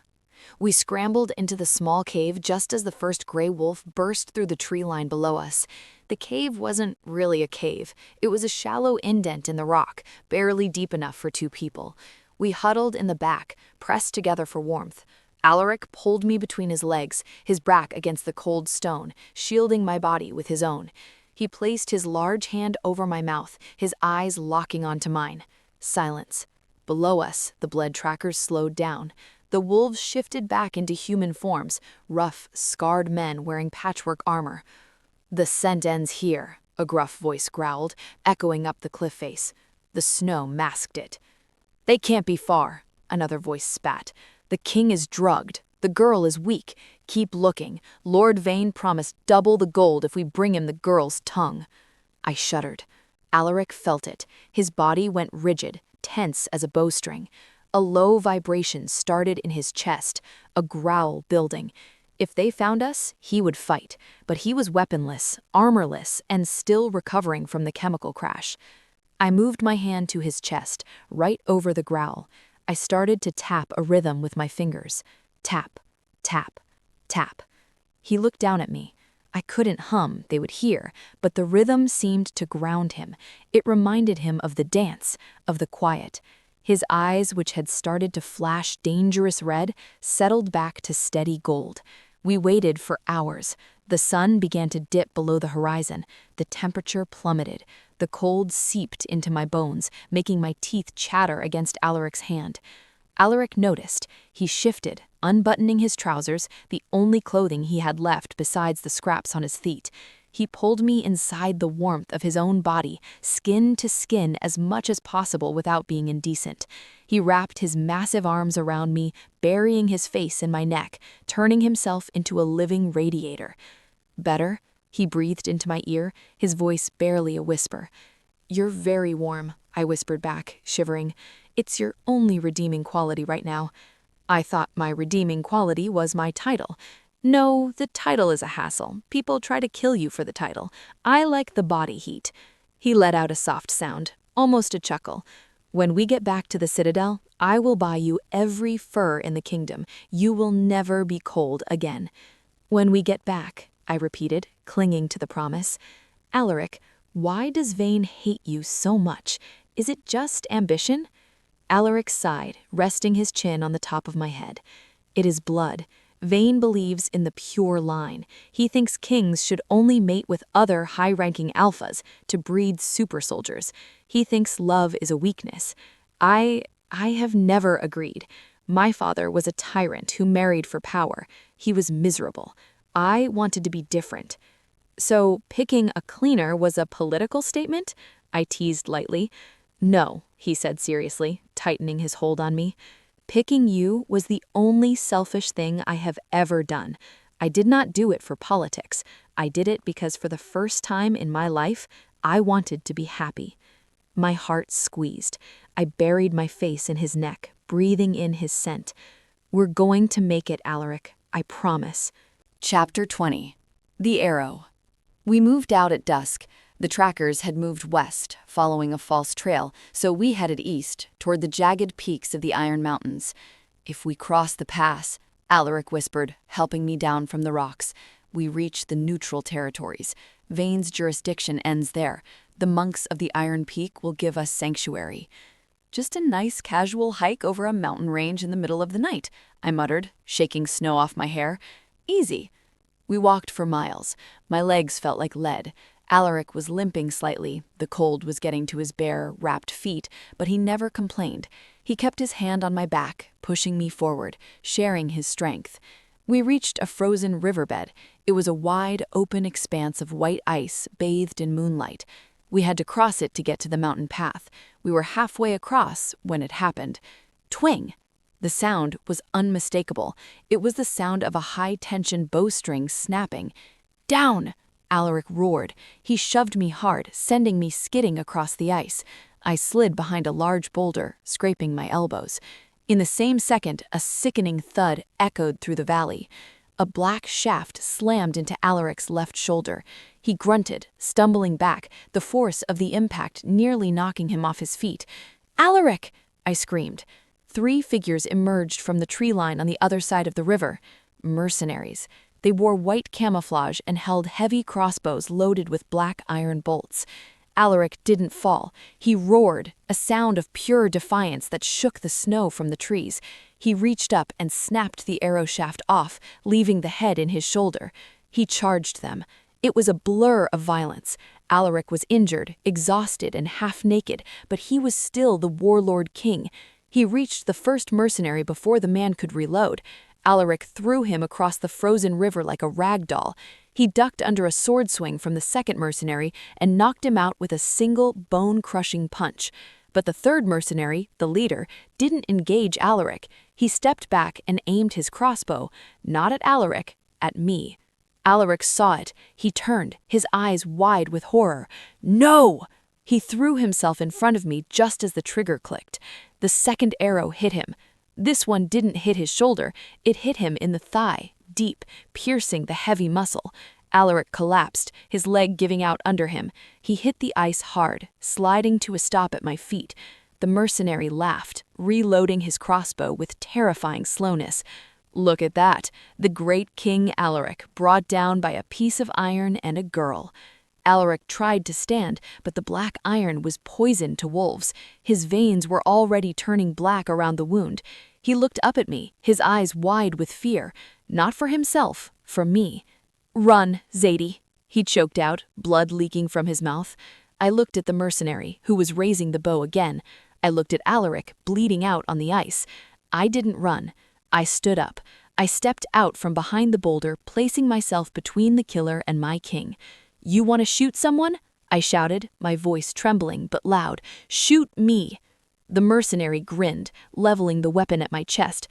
We scrambled into the small cave just as the first gray wolf burst through the tree line below us. The cave wasn't really a cave. It was a shallow indent in the rock, barely deep enough for 2 people. We huddled in the back, pressed together for warmth. Alaric pulled me between his legs, his back against the cold stone, shielding my body with his own. He placed his large hand over my mouth, his eyes locking onto mine. Silence. Below us, the blood trackers slowed down. The wolves shifted back into human forms, rough, scarred men wearing patchwork armor. The scent ends here, a gruff voice growled, echoing up the cliff face. The snow masked it. They can't be far, another voice spat. The king is drugged. The girl is weak. Keep looking. Lord Vane promised double the gold if we bring him the girl's tongue. I shuddered. Alaric felt it. His body went rigid, tense as a bowstring. A low vibration started in his chest, a growl building. If they found us, he would fight, but he was weaponless, armorless, and still recovering from the chemical crash. I moved my hand to his chest, right over the growl. I started to tap a rhythm with my fingers. Tap, tap, tap. He looked down at me. I couldn't hum, they would hear, but the rhythm seemed to ground him. It reminded him of the dance, of the quiet. His eyes, which had started to flash dangerous red, settled back to steady gold. We waited for hours. The sun began to dip below the horizon. The temperature plummeted. The cold seeped into my bones, making my teeth chatter against Alaric's hand. Alaric noticed. He shifted, unbuttoning his trousers, the only clothing he had left besides the scraps on his feet. He pulled me inside the warmth of his own body, skin to skin as much as possible without being indecent. He wrapped his massive arms around me, burying his face in my neck, turning himself into a living radiator. Better? He breathed into my ear, his voice barely a whisper. You're very warm, I whispered back, shivering. It's your only redeeming quality right now. I thought my redeeming quality was my title. No, the title is a hassle. People try to kill you for the title. I like the body heat. He let out a soft sound, almost a chuckle. When we get back to the Citadel, I will buy you every fur in the kingdom. You will never be cold again. When we get back, I repeated, clinging to the promise. Alaric, why does Vane hate you so much? Is it just ambition? Alaric sighed, resting his chin on the top of my head. It is blood. Vane believes in the pure line. He thinks kings should only mate with other high-ranking alphas to breed super soldiers. He thinks love is a weakness. I have never agreed. My father was a tyrant who married for power. He was miserable. I wanted to be different. So picking a cleaner was a political statement? I teased lightly. No, he said seriously, tightening his hold on me. Picking you was the only selfish thing I have ever done. I did not do it for politics. I did it because for the first time in my life, I wanted to be happy. My heart squeezed. I buried my face in his neck, breathing in his scent. We're going to make it, Alaric. I promise. Chapter 20. The Arrow. We moved out at dusk. The trackers had moved west, following a false trail, so we headed east, toward the jagged peaks of the Iron Mountains. If we cross the pass, Alaric whispered, helping me down from the rocks, we reach the neutral territories. Vane's jurisdiction ends there. The monks of the Iron Peak will give us sanctuary. Just a nice casual hike over a mountain range in the middle of the night, I muttered, shaking snow off my hair. Easy. We walked for miles. My legs felt like lead. Alaric was limping slightly. The cold was getting to his bare, wrapped feet, but he never complained. He kept his hand on my back, pushing me forward, sharing his strength. We reached a frozen riverbed. It was a wide, open expanse of white ice bathed in moonlight. We had to cross it to get to the mountain path. We were halfway across when it happened. Twing! The sound was unmistakable. It was the sound of a high-tension bowstring snapping. Down! Alaric roared. He shoved me hard, sending me skidding across the ice. I slid behind a large boulder, scraping my elbows. In the same second, a sickening thud echoed through the valley. A black shaft slammed into Alaric's left shoulder. He grunted, stumbling back, the force of the impact nearly knocking him off his feet. "Alaric!" I screamed. 3 figures emerged from the tree line on the other side of the river. Mercenaries. They wore white camouflage and held heavy crossbows loaded with black iron bolts. Alaric didn't fall. He roared, a sound of pure defiance that shook the snow from the trees. He reached up and snapped the arrow shaft off, leaving the head in his shoulder. He charged them. It was a blur of violence. Alaric was injured, exhausted, and half-naked, but he was still the Warlord King. He reached the first mercenary before the man could reload. Alaric threw him across the frozen river like a rag doll. He ducked under a sword swing from the second mercenary and knocked him out with a single bone-crushing punch. But the third mercenary, the leader, didn't engage Alaric. He stepped back and aimed his crossbow, not at Alaric, at me. Alaric saw it. He turned, his eyes wide with horror. "No!" He threw himself in front of me just as the trigger clicked. The second arrow hit him. This one didn't hit his shoulder. It hit him in the thigh, deep, piercing the heavy muscle. Alaric collapsed, his leg giving out under him. He hit the ice hard, sliding to a stop at my feet. The mercenary laughed, reloading his crossbow with terrifying slowness. Look at that, the great King Alaric, brought down by a piece of iron and a girl. Alaric tried to stand, but the black iron was poison to wolves. His veins were already turning black around the wound. He looked up at me, his eyes wide with fear. Not for himself, for me. "Run, Zadie," he choked out, blood leaking from his mouth. I looked at the mercenary, who was raising the bow again. I looked at Alaric, bleeding out on the ice. I didn't run. I stood up. I stepped out from behind the boulder, placing myself between the killer and my king. "You want to shoot someone?" I shouted, my voice trembling but loud. "Shoot me!" The mercenary grinned, leveling the weapon at my chest.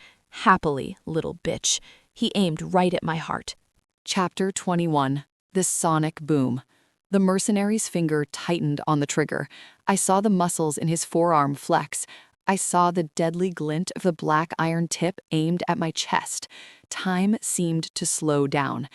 "Happily, little bitch." He aimed right at my heart. Chapter 21. The Sonic Boom. The mercenary's finger tightened on the trigger. I saw the muscles in his forearm flex. I saw the deadly glint of the black iron tip aimed at my chest. Time seemed to slow down.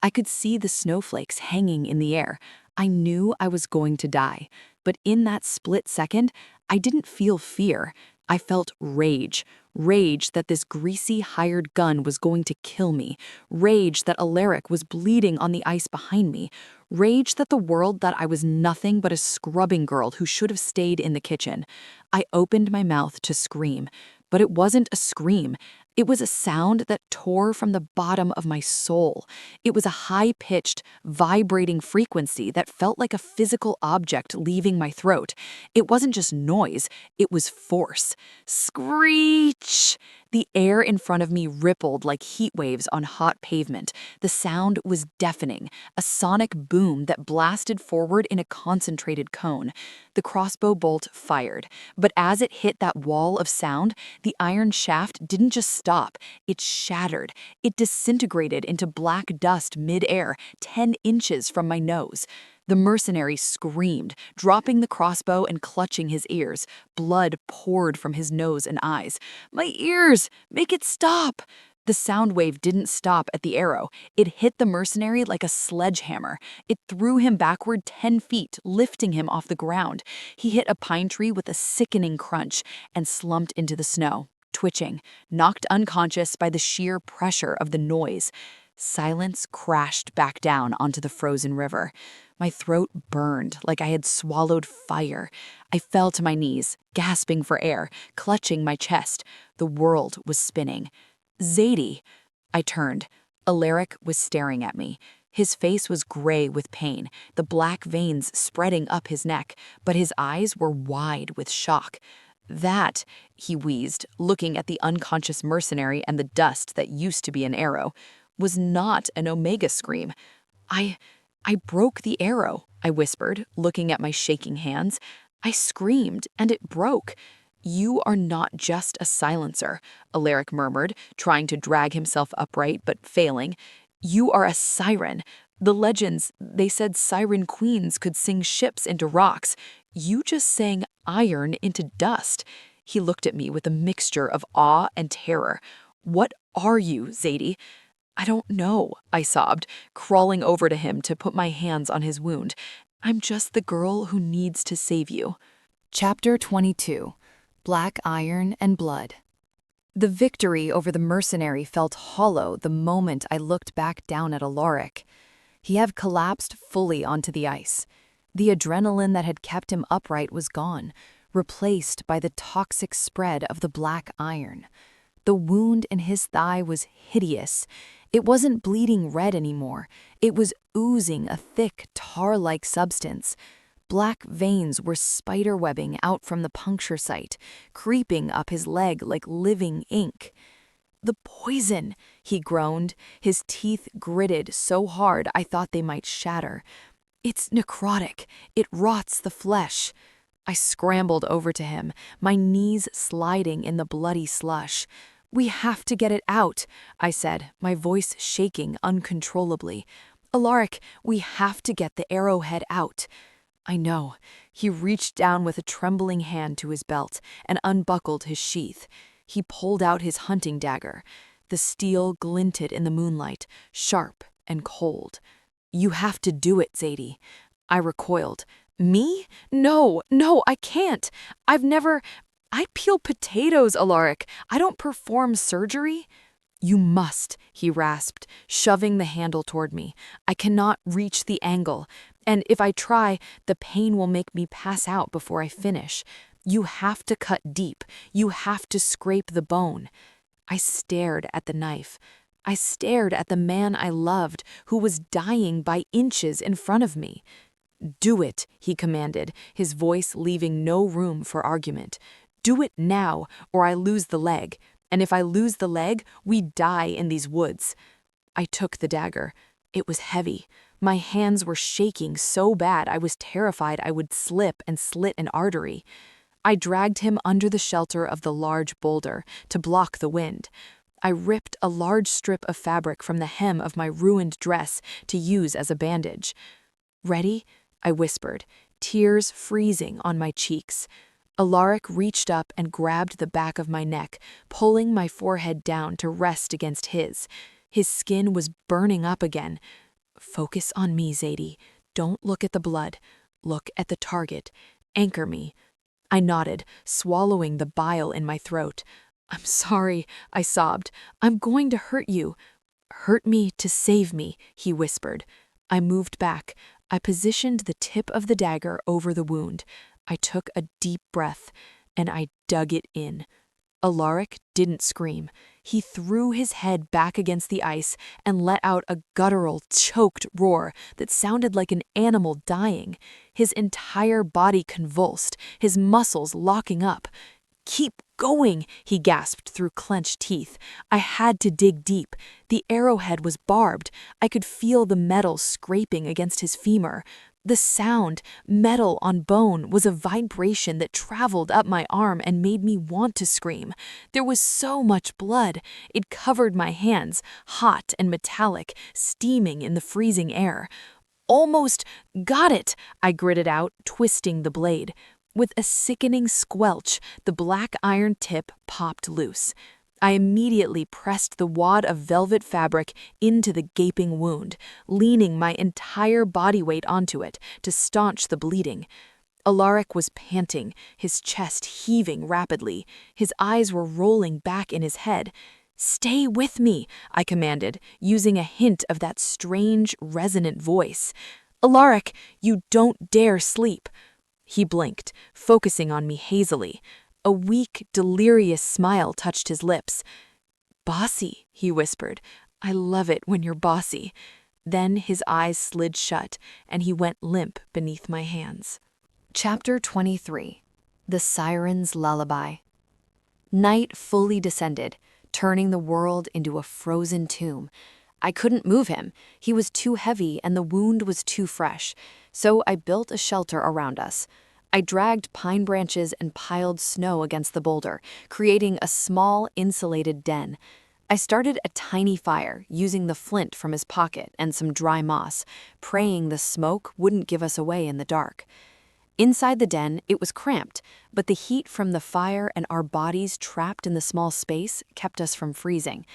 I could see the snowflakes hanging in the air. I knew I was going to die. But in that split second, I didn't feel fear. I felt rage. Rage that this greasy hired gun was going to kill me. Rage that Alaric was bleeding on the ice behind me. Rage that the world thought I was nothing but a scrubbing girl who should have stayed in the kitchen. I opened my mouth to scream, but it wasn't a scream. It was a sound that tore from the bottom of my soul. It was a high-pitched, vibrating frequency that felt like a physical object leaving my throat. It wasn't just noise, it was force. Screech! The air in front of me rippled like heat waves on hot pavement. The sound was deafening, a sonic boom that blasted forward in a concentrated cone. The crossbow bolt fired, but as it hit that wall of sound, the iron shaft didn't just stop, it shattered. It disintegrated into black dust mid-air, 10 inches from my nose. The mercenary screamed, dropping the crossbow and clutching his ears. Blood poured from his nose and eyes. "My ears! Make it stop!" The sound wave didn't stop at the arrow. It hit the mercenary like a sledgehammer. It threw him backward 10 feet, lifting him off the ground. He hit a pine tree with a sickening crunch and slumped into the snow, twitching, knocked unconscious by the sheer pressure of the noise. Silence crashed back down onto the frozen river. My throat burned like I had swallowed fire. I fell to my knees, gasping for air, clutching my chest. The world was spinning. "Zadie!" I turned. Alaric was staring at me. His face was gray with pain, the black veins spreading up his neck, but his eyes were wide with shock. "That," he wheezed, looking at the unconscious mercenary and the dust that used to be an arrow, "was not an Omega scream. I broke the arrow," I whispered, looking at my shaking hands. "I screamed, and it broke." "You are not just a silencer," Alaric murmured, trying to drag himself upright but failing. "You are a siren, The legends, they said Siren queens could sing ships into rocks. You just sang iron into dust. He looked at me with a mixture of awe and terror. What are you, Zadie? I don't know, I sobbed, crawling over to him to put my hands on his wound. I'm just the girl who needs to save you. Chapter 22. Black Iron and Blood. The victory over the mercenary felt hollow the moment I looked back down at Alaric. He had collapsed fully onto the ice. The adrenaline that had kept him upright was gone, replaced by the toxic spread of the black iron. The wound in his thigh was hideous. It wasn't bleeding red anymore. It was oozing a thick, tar-like substance. Black veins were spiderwebbing out from the puncture site, creeping up his leg like living ink. "The poison," he groaned, his teeth gritted so hard I thought they might shatter. "It's necrotic. It rots the flesh." I scrambled over to him, my knees sliding in the bloody slush. "We have to get it out," I said, my voice shaking uncontrollably. "Alaric, we have to get the arrowhead out." "I know." He reached down with a trembling hand to his belt and unbuckled his sheath. He pulled out his hunting dagger. The steel glinted in the moonlight, sharp and cold. "You have to do it, Zadie." I recoiled. "Me? No, I can't. I peel potatoes, Alaric. I don't perform surgery." "You must," he rasped, shoving the handle toward me. "I cannot reach the angle, and if I try, the pain will make me pass out before I finish. You have to cut deep. You have to scrape the bone." I stared at the knife. I stared at the man I loved, who was dying by inches in front of me. "Do it," he commanded, his voice leaving no room for argument. "Do it now, or I lose the leg. And if I lose the leg, we die in these woods." I took the dagger. It was heavy. My hands were shaking so bad I was terrified I would slip and slit an artery. I dragged him under the shelter of the large boulder to block the wind. I ripped a large strip of fabric from the hem of my ruined dress to use as a bandage. "Ready?" I whispered, tears freezing on my cheeks. Alaric reached up and grabbed the back of my neck, pulling my forehead down to rest against his. His skin was burning up again. "Focus on me, Zadie. Don't look at the blood. Look at the target. Anchor me." I nodded, swallowing the bile in my throat. "I'm sorry," I sobbed. "I'm going to hurt you." "Hurt me to save me," he whispered. I moved back. I positioned the tip of the dagger over the wound. I took a deep breath, and I dug it in. Alaric didn't scream. He threw his head back against the ice and let out a guttural, choked roar that sounded like an animal dying. His entire body convulsed, his muscles locking up. "Keep going," he gasped through clenched teeth. I had to dig deep. The arrowhead was barbed. I could feel the metal scraping against his femur. The sound, metal on bone, was a vibration that traveled up my arm and made me want to scream. There was so much blood. It covered my hands, hot and metallic, steaming in the freezing air. "Almost got it," I gritted out, twisting the blade. With a sickening squelch, the black iron tip popped loose. I immediately pressed the wad of velvet fabric into the gaping wound, leaning my entire body weight onto it to staunch the bleeding. Alaric was panting, his chest heaving rapidly. His eyes were rolling back in his head. "Stay with me," I commanded, using a hint of that strange, resonant voice. "Alaric, you don't dare sleep." He blinked, focusing on me hazily. A weak, delirious smile touched his lips. "Bossy," he whispered. "I love it when you're bossy." Then his eyes slid shut, and he went limp beneath my hands. Chapter 23. The Siren's Lullaby. Night fully descended, turning the world into a frozen tomb. I couldn't move him. He was too heavy and the wound was too fresh, so I built a shelter around us. I dragged pine branches and piled snow against the boulder, creating a small, insulated den. I started a tiny fire using the flint from his pocket and some dry moss, praying the smoke wouldn't give us away in the dark. Inside the den, it was cramped, but the heat from the fire and our bodies trapped in the small space kept us from freezing.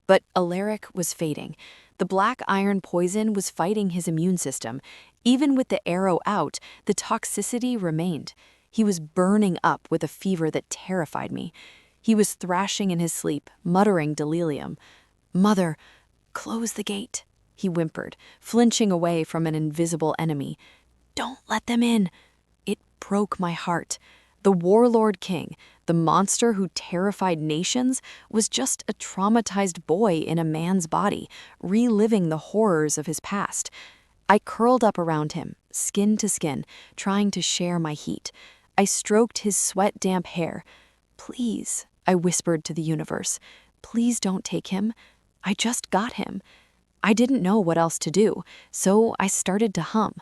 But Alaric was fading. The black iron poison was fighting his immune system. Even with the arrow out, the toxicity remained. He was burning up with a fever that terrified me. He was thrashing in his sleep, muttering delirium. "Mother, close the gate," he whimpered, flinching away from an invisible enemy. "Don't let them in." It broke my heart. The Warlord King, the monster who terrified nations, was just a traumatized boy in a man's body, reliving the horrors of his past. I curled up around him, skin to skin, trying to share my heat. I stroked his sweat-damp hair. "Please," I whispered to the universe, "please don't take him. I just got him." I didn't know what else to do, so I started to hum.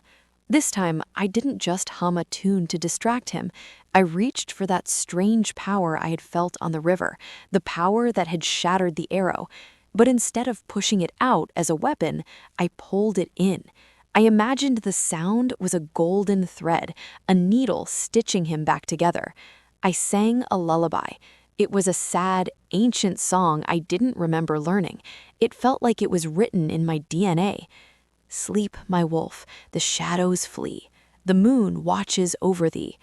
This time, I didn't just hum a tune to distract him. I reached for that strange power I had felt on the river, the power that had shattered the arrow. But instead of pushing it out as a weapon, I pulled it in. I imagined the sound was a golden thread, a needle stitching him back together. I sang a lullaby. It was a sad, ancient song I didn't remember learning. It felt like it was written in my DNA. "Sleep, my wolf, the shadows flee. The moon watches over thee."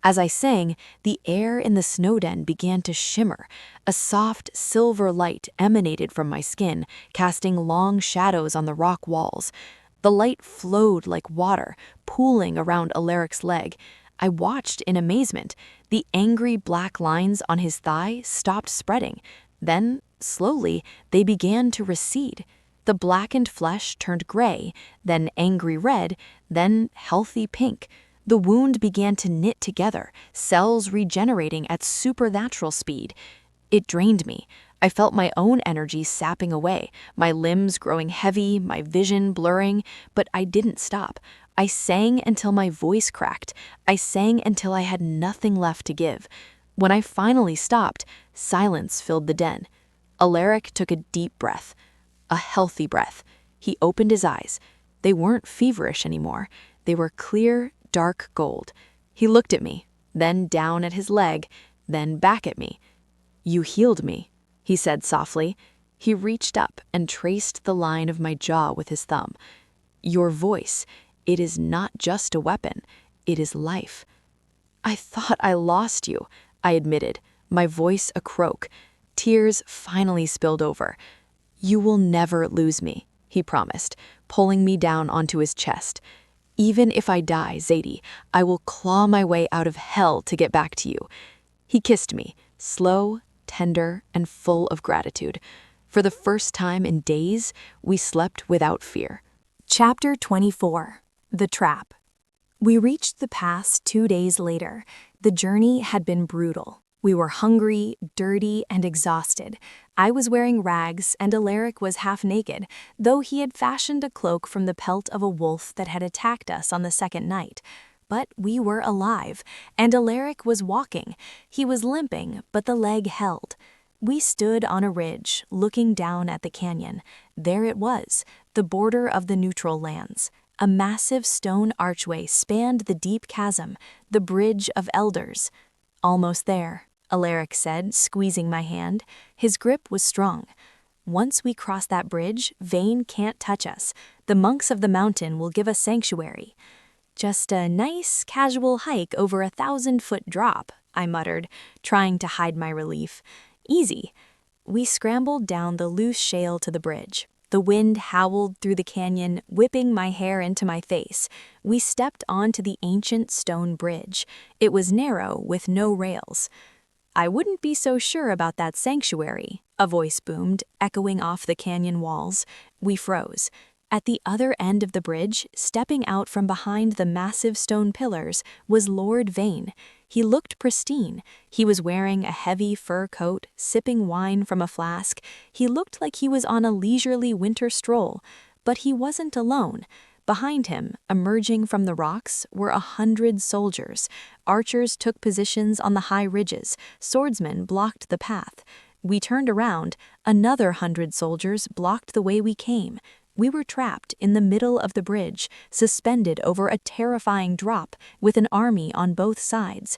As I sang, the air in the snow den began to shimmer. A soft, silver light emanated from my skin, casting long shadows on the rock walls. The light flowed like water, pooling around Alaric's leg. I watched in amazement. The angry black lines on his thigh stopped spreading. Then, slowly, they began to recede. The blackened flesh turned gray, then angry red, then healthy pink. The wound began to knit together, cells regenerating at supernatural speed. It drained me. I felt my own energy sapping away, my limbs growing heavy, my vision blurring, but I didn't stop. I sang until my voice cracked. I sang until I had nothing left to give. When I finally stopped, silence filled the den. Alaric took a deep breath. A healthy breath. He opened his eyes. They weren't feverish anymore. They were clear, dark gold. He looked at me, then down at his leg, then back at me. "You healed me," he said softly. He reached up and traced the line of my jaw with his thumb. "Your voice, it is not just a weapon, it is life." "I thought I lost you," I admitted, my voice a croak. Tears finally spilled over. "You will never lose me," he promised, pulling me down onto his chest. "Even if I die, Zadie, I will claw my way out of hell to get back to you." He kissed me, slow, tender, and full of gratitude. For the first time in days, we slept without fear. Chapter 24. The Trap. We reached the pass 2 days later. The journey had been brutal. We were hungry, dirty, and exhausted. I was wearing rags, and Alaric was half naked, though he had fashioned a cloak from the pelt of a wolf that had attacked us on the second night. But we were alive, and Alaric was walking. He was limping, but the leg held. We stood on a ridge, looking down at the canyon. There it was, the border of the neutral lands. A massive stone archway spanned the deep chasm, the Bridge of Elders. "Almost there," Alaric said, squeezing my hand. His grip was strong. "Once we cross that bridge, Vane can't touch us. The monks of the mountain will give us sanctuary." "Just a nice, casual hike over a 1,000-foot drop," I muttered, trying to hide my relief. "Easy." We scrambled down the loose shale to the bridge. The wind howled through the canyon, whipping my hair into my face. We stepped onto the ancient stone bridge. It was narrow, with no rails. "I wouldn't be so sure about that sanctuary," a voice boomed, echoing off the canyon walls. We froze. At the other end of the bridge, stepping out from behind the massive stone pillars, was Lord Vane. He looked pristine. He was wearing a heavy fur coat, sipping wine from a flask. He looked like he was on a leisurely winter stroll. But he wasn't alone. Behind him, emerging from the rocks, were 100 soldiers. Archers took positions on the high ridges. Swordsmen blocked the path. We turned around. Another 100 soldiers blocked the way we came. We were trapped in the middle of the bridge, suspended over a terrifying drop, with an army on both sides.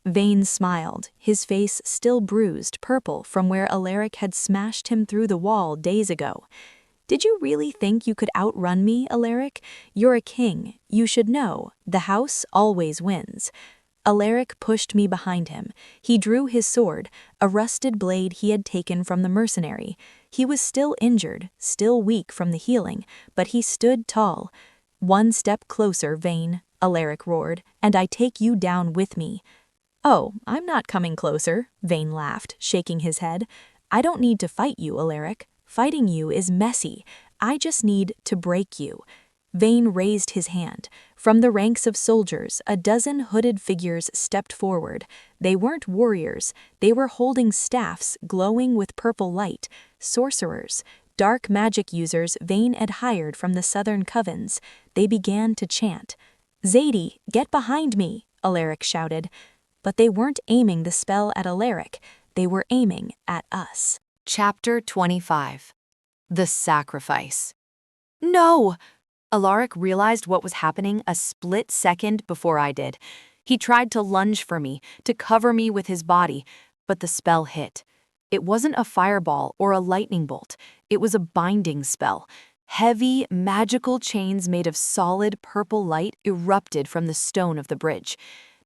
Vane smiled, his face still bruised purple from where Alaric had smashed him through the wall days ago. "Did you really think you could outrun me, Alaric? You're a king. You should know. The house always wins." Alaric pushed me behind him. He drew his sword, a rusted blade he had taken from the mercenary. He was still injured, still weak from the healing, but he stood tall. "One step closer, Vane," Alaric roared, "and I take you down with me." "Oh, I'm not coming closer," Vane laughed, shaking his head. "I don't need to fight you, Alaric. Fighting you is messy. I just need to break you." Vane raised his hand. From the ranks of soldiers, a dozen hooded figures stepped forward. They weren't warriors. They were holding staffs glowing with purple light. Sorcerers, dark magic users Vane had hired from the southern covens. They began to chant. "Zadie, get behind me," Alaric shouted. But they weren't aiming the spell at Alaric. They were aiming at us. Chapter 25. The Sacrifice. No! Alaric realized what was happening a split second before I did. He tried to lunge for me, to cover me with his body, but the spell hit. It wasn't a fireball or a lightning bolt. It was a binding spell. Heavy, magical chains made of solid purple light erupted from the stone of the bridge.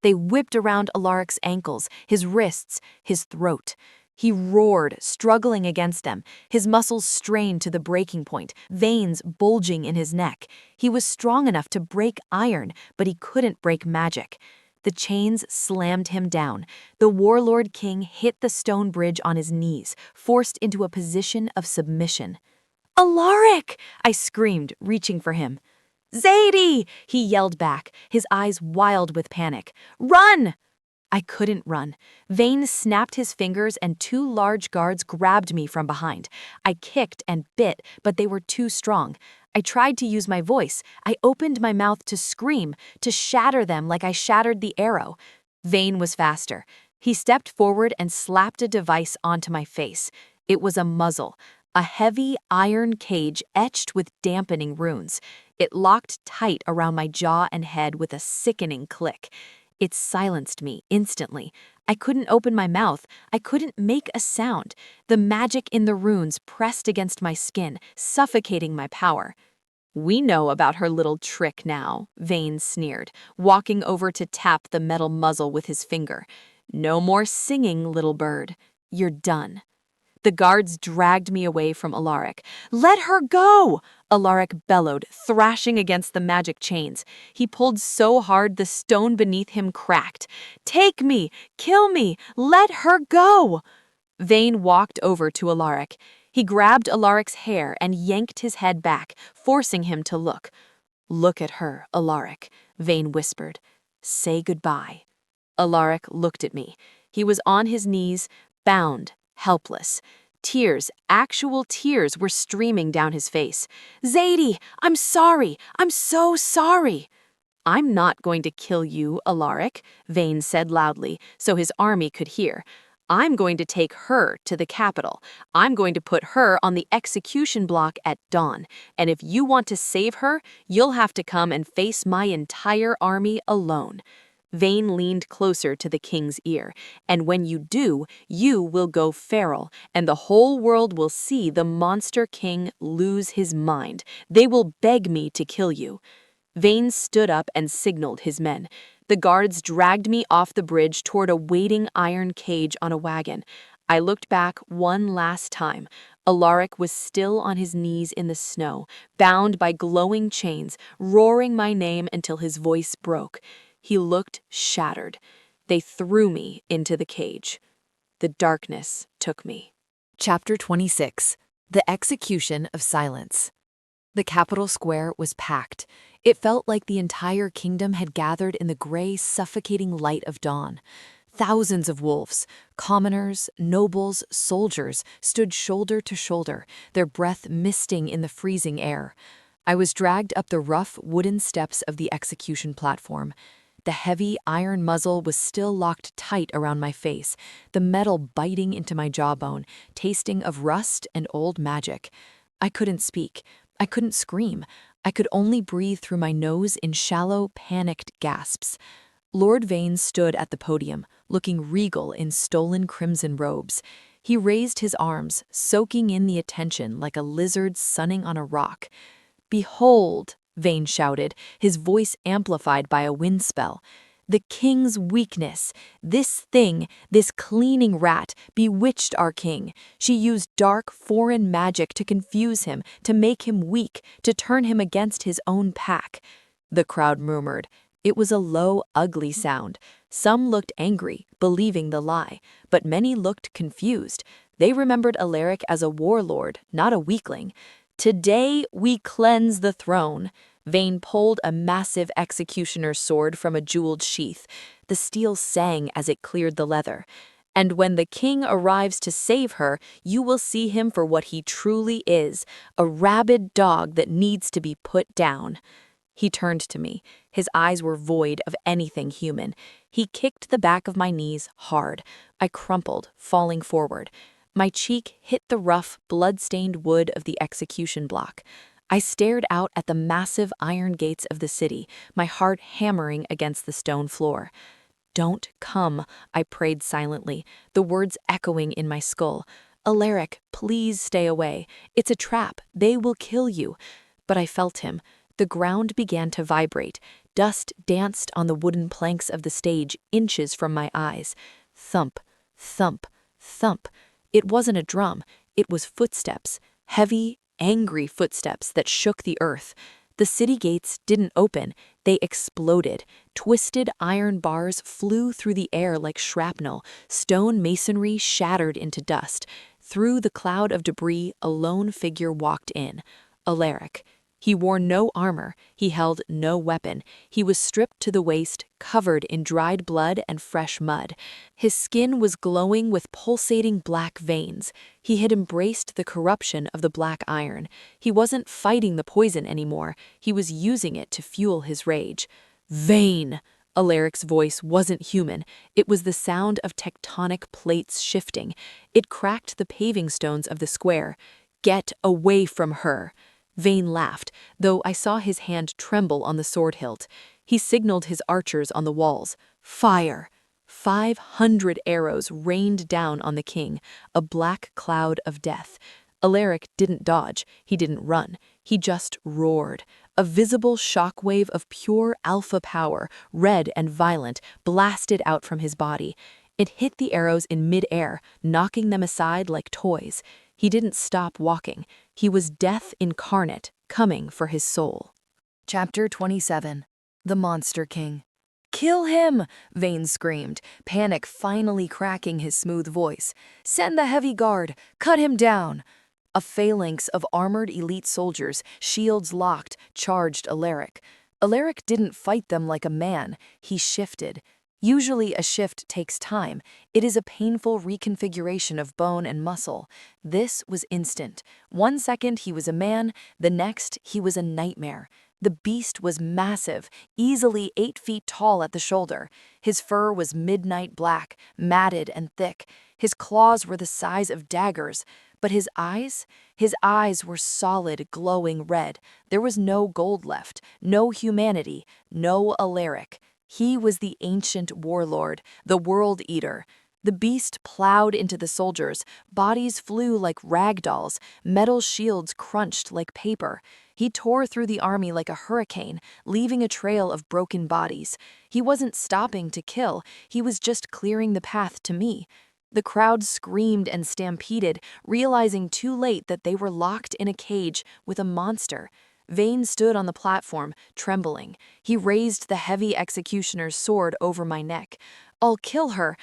They whipped around Alaric's ankles, his wrists, his throat. He roared, struggling against them, his muscles strained to the breaking point, veins bulging in his neck. He was strong enough to break iron, but he couldn't break magic. The chains slammed him down. The Warlord King hit the stone bridge on his knees, forced into a position of submission. "Alaric!" I screamed, reaching for him. "Zadie!" he yelled back, his eyes wild with panic. "Run!" I couldn't run. Vane snapped his fingers and two large guards grabbed me from behind. I kicked and bit, but they were too strong. I tried to use my voice. I opened my mouth to scream, to shatter them like I shattered the arrow. Vane was faster. He stepped forward and slapped a device onto my face. It was a muzzle, a heavy iron cage etched with dampening runes. It locked tight around my jaw and head with a sickening click. It silenced me instantly. I couldn't open my mouth. I couldn't make a sound. The magic in the runes pressed against my skin, suffocating my power. "We know about her little trick now," Vane sneered, walking over to tap the metal muzzle with his finger. "No more singing, little bird. You're done." The guards dragged me away from Alaric. "Let her go!" Alaric bellowed, thrashing against the magic chains. He pulled so hard the stone beneath him cracked. "Take me! Kill me! Let her go!" Vane walked over to Alaric. He grabbed Alaric's hair and yanked his head back, forcing him to look. "Look at her, Alaric," Vane whispered. "Say goodbye." Alaric looked at me. He was on his knees, bound, helpless. Tears, actual tears, were streaming down his face. "Zadie, I'm sorry. I'm so sorry." "I'm not going to kill you, Alaric," Vane said loudly, so his army could hear. "I'm going to take her to the capital. I'm going to put her on the execution block at dawn. And if you want to save her, you'll have to come and face my entire army alone." Vane leaned closer to the king's ear. "And when you do, you will go feral, and the whole world will see the monster king lose his mind. They will beg me to kill you." Vane stood up and signaled his men. The guards dragged me off the bridge toward a waiting iron cage on a wagon. I looked back one last time. Alaric was still on his knees in the snow, bound by glowing chains, roaring my name until his voice broke. He looked shattered. They threw me into the cage. The darkness took me. Chapter 26. The Execution of Silence. The capital square was packed. It felt like the entire kingdom had gathered in the gray, suffocating light of dawn. Thousands of wolves, commoners, nobles, soldiers, stood shoulder to shoulder, their breath misting in the freezing air. I was dragged up the rough wooden steps of the execution platform. The heavy iron muzzle was still locked tight around my face, the metal biting into my jawbone, tasting of rust and old magic. I couldn't speak. I couldn't scream. I could only breathe through my nose in shallow, panicked gasps. Lord Vane stood at the podium, looking regal in stolen crimson robes. He raised his arms, soaking in the attention like a lizard sunning on a rock. "Behold," Vane shouted, his voice amplified by a wind spell, "the king's weakness. This thing, this cleaning rat, bewitched our king. She used dark, foreign magic to confuse him, to make him weak, to turn him against his own pack." The crowd murmured. It was a low, ugly sound. Some looked angry, believing the lie, but many looked confused. They remembered Alaric as a warlord, not a weakling. "Today we cleanse the throne." Vane pulled a massive executioner's sword from a jeweled sheath. The steel sang as it cleared the leather. "And when the king arrives to save her, you will see him for what he truly is, a rabid dog that needs to be put down." He turned to me. His eyes were void of anything human. He kicked the back of my knees hard. I crumpled, falling forward. My cheek hit the rough, blood-stained wood of the execution block. I stared out at the massive iron gates of the city, my heart hammering against the stone floor. "Don't come," I prayed silently, the words echoing in my skull. "Alaric, please stay away. It's a trap. They will kill you." But I felt him. The ground began to vibrate. Dust danced on the wooden planks of the stage, inches from my eyes. Thump, thump, thump. It wasn't a drum. It was footsteps. Heavy, angry footsteps that shook the earth. The city gates didn't open. They exploded. Twisted iron bars flew through the air like shrapnel. Stone masonry shattered into dust. Through the cloud of debris, a lone figure walked in. Alaric. He wore no armor, he held no weapon. He was stripped to the waist, covered in dried blood and fresh mud. His skin was glowing with pulsating black veins. He had embraced the corruption of the black iron. He wasn't fighting the poison anymore, he was using it to fuel his rage. "Vane!" Alaric's voice wasn't human. It was the sound of tectonic plates shifting. It cracked the paving stones of the square. "Get away from her!" Vane laughed, though I saw his hand tremble on the sword hilt. He signaled his archers on the walls. "Fire!" 500 arrows rained down on the king, a black cloud of death. Alaric didn't dodge, he didn't run, he just roared. A visible shockwave of pure alpha power, red and violent, blasted out from his body. It hit the arrows in mid-air, knocking them aside like toys. He didn't stop walking. He was death incarnate, coming for his soul. Chapter 27. The Monster King. "Kill him!" Vane screamed, panic finally cracking his smooth voice. "Send the heavy guard! Cut him down!" A phalanx of armored elite soldiers, shields locked, charged Alaric. Alaric didn't fight them like a man. He shifted. Usually a shift takes time. It is a painful reconfiguration of bone and muscle. This was instant. 1 second he was a man, the next he was a nightmare. The beast was massive, easily 8 feet tall at the shoulder. His fur was midnight black, matted and thick. His claws were the size of daggers. But his eyes were solid, glowing red. There was no gold left, no humanity, no Alaric. He was the ancient warlord, the world eater. The beast plowed into the soldiers. Bodies flew like rag dolls. Metal shields crunched like paper. He tore through the army like a hurricane, leaving a trail of broken bodies. He wasn't stopping to kill. He was just clearing the path to me. The crowd screamed and stampeded, realizing too late that they were locked in a cage with a monster. Vane stood on the platform, trembling. He raised the heavy executioner's sword over my neck. I'll kill her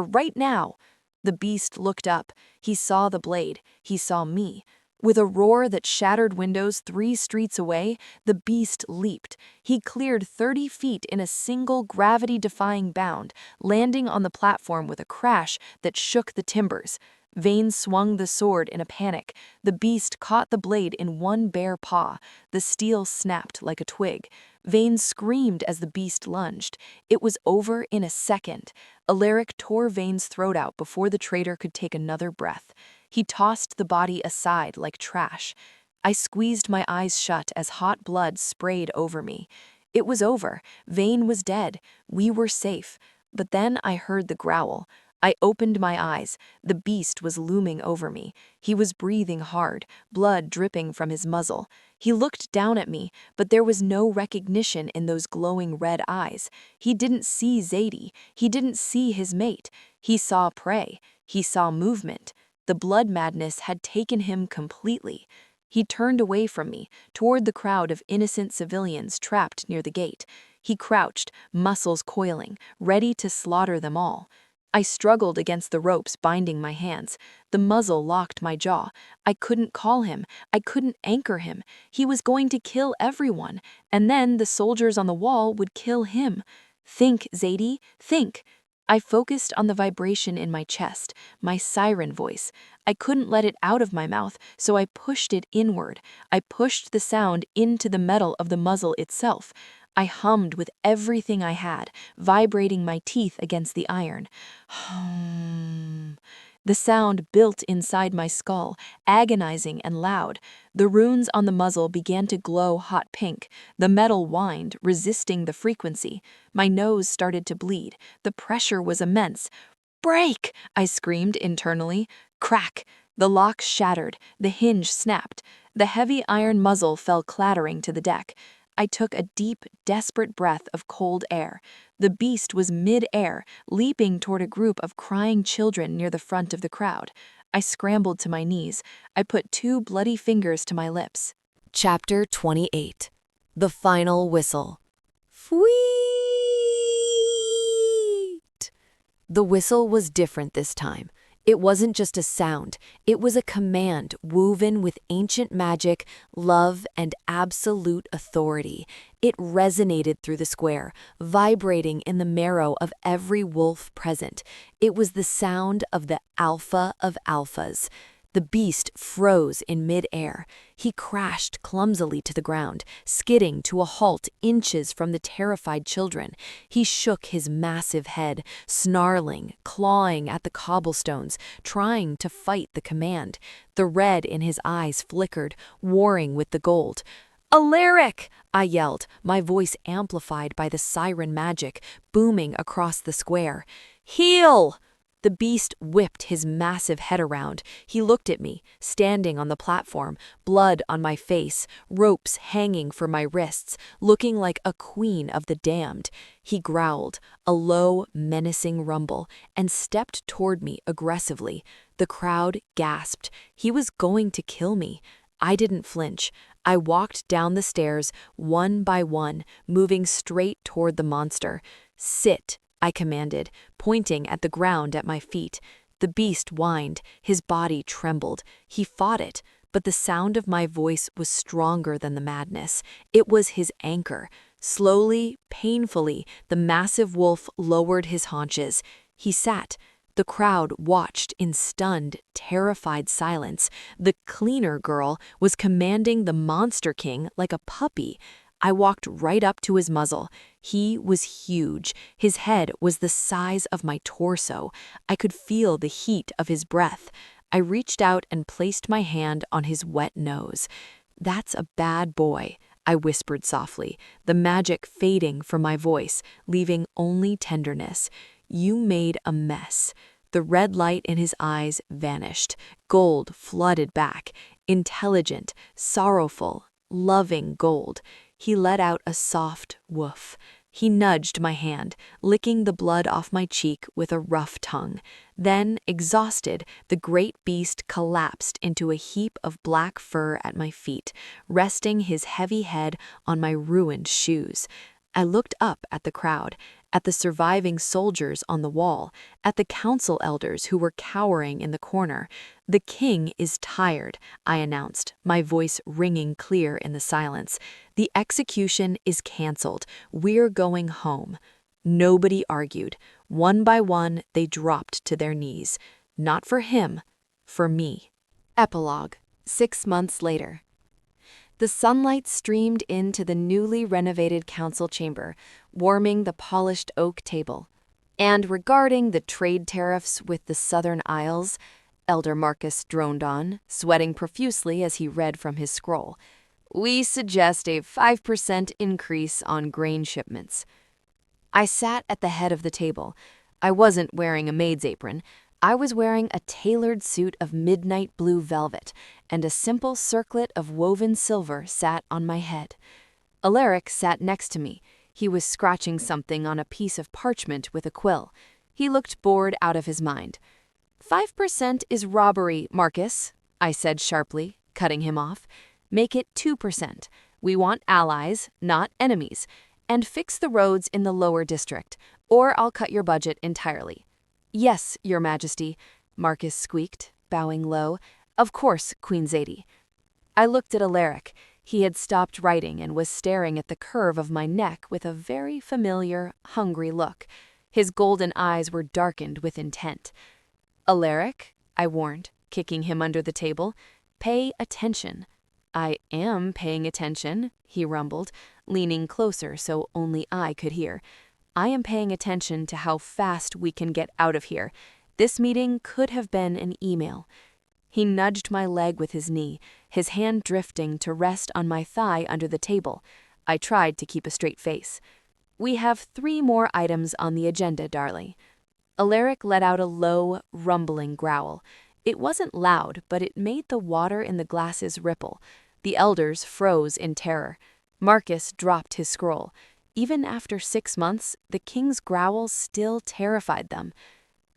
right now." The beast looked up. He saw the blade. He saw me. With a roar that shattered windows 3 streets away, the beast leaped. He cleared 30 feet in a single gravity-defying bound, landing on the platform with a crash that shook the timbers. Vane swung the sword in a panic. The beast caught the blade in one bare paw. The steel snapped like a twig. Vane screamed as the beast lunged. It was over in a second. Alaric tore Vane's throat out before the traitor could take another breath. He tossed the body aside like trash. I squeezed my eyes shut as hot blood sprayed over me. It was over. Vane was dead. We were safe. But then I heard the growl. I opened my eyes. The beast was looming over me. He was breathing hard, blood dripping from his muzzle. He looked down at me, but there was no recognition in those glowing red eyes. He didn't see Zadie. He didn't see his mate. He saw prey. He saw movement. The blood madness had taken him completely. He turned away from me, toward the crowd of innocent civilians trapped near the gate. He crouched, muscles coiling, ready to slaughter them all. I struggled against the ropes binding my hands. The muzzle locked my jaw. I couldn't call him. I couldn't anchor him. He was going to kill everyone, and then the soldiers on the wall would kill him. Think, Zadie, think. I focused on the vibration in my chest, my siren voice. I couldn't let it out of my mouth, so I pushed it inward. I pushed the sound into the metal of the muzzle itself. I hummed with everything I had, vibrating my teeth against the iron. The sound built inside my skull, agonizing and loud. The runes on the muzzle began to glow hot pink. The metal whined, resisting the frequency. My nose started to bleed. The pressure was immense. "Break!" I screamed internally. Crack! The lock shattered. The hinge snapped. The heavy iron muzzle fell clattering to the deck. I took a deep, desperate breath of cold air. The beast was mid-air, leaping toward a group of crying children near the front of the crowd. I scrambled to my knees. I put 2 bloody fingers to my lips. Chapter 28. The Final Whistle. Fweet! The whistle was different this time. It wasn't just a sound, it was a command woven with ancient magic, love, and absolute authority. It resonated through the square, vibrating in the marrow of every wolf present. It was the sound of the alpha of alphas. The beast froze in mid-air. He crashed clumsily to the ground, skidding to a halt inches from the terrified children. He shook his massive head, snarling, clawing at the cobblestones, trying to fight the command. The red in his eyes flickered, warring with the gold. "Alaric!" I yelled, my voice amplified by the siren magic, booming across the square. "Heal!" The beast whipped his massive head around. He looked at me, standing on the platform, blood on my face, ropes hanging from my wrists, looking like a queen of the damned. He growled, a low, menacing rumble, and stepped toward me aggressively. The crowd gasped. He was going to kill me. I didn't flinch. I walked down the stairs, one by one, moving straight toward the monster. "Sit," I commanded, pointing at the ground at my feet. The beast whined, his body trembled. He fought it, but the sound of my voice was stronger than the madness. It was his anchor. Slowly, painfully, the massive wolf lowered his haunches. He sat. The crowd watched in stunned, terrified silence. The cleaner girl was commanding the Monster King like a puppy. I walked right up to his muzzle. He was huge. His head was the size of my torso. I could feel the heat of his breath. I reached out and placed my hand on his wet nose. "That's a bad boy," I whispered softly, the magic fading from my voice, leaving only tenderness. "You made a mess." The red light in his eyes vanished. Gold flooded back. Intelligent, sorrowful, loving gold. He let out a soft woof. He nudged my hand, licking the blood off my cheek with a rough tongue. Then, exhausted, the great beast collapsed into a heap of black fur at my feet, resting his heavy head on my ruined shoes. I looked up at the crowd, at the surviving soldiers on the wall, at the council elders who were cowering in the corner. "The king is tired," I announced, my voice ringing clear in the silence. "The execution is cancelled. We're going home." Nobody argued. One by one, they dropped to their knees. Not for him, For me. Epilogue, 6 months later. The sunlight streamed into the newly renovated council chamber, warming the polished oak table. And regarding the trade tariffs with the Southern Isles, Elder Marcus droned on, sweating profusely as he read from his scroll. We suggest a 5% increase on grain shipments. I sat at the head of the table. I wasn't wearing a maid's apron. I was wearing a tailored suit of midnight blue velvet, and a simple circlet of woven silver sat on my head. Alaric sat next to me. He was scratching something on a piece of parchment with a quill. He looked bored out of his mind. 5% is robbery, Marcus, I said sharply, cutting him off. Make it 2%. We want allies, not enemies. And fix the roads in the lower district, or I'll cut your budget entirely. Yes, Your Majesty, Marcus squeaked, bowing low. Of course, Queen Zadie. I looked at Alaric. He had stopped writing and was staring at the curve of my neck with a very familiar, hungry look. His golden eyes were darkened with intent. Alaric, I warned, kicking him under the table, pay attention. I am paying attention, he rumbled, leaning closer so only I could hear. I am paying attention to how fast we can get out of here. This meeting could have been an email. He nudged my leg with his knee, his hand drifting to rest on my thigh under the table. I tried to keep a straight face. We have 3 more items on the agenda, darling. Alaric let out a low, rumbling growl. It wasn't loud, but it made the water in the glasses ripple. The elders froze in terror. Marcus dropped his scroll. Even after 6 months, the king's growls still terrified them.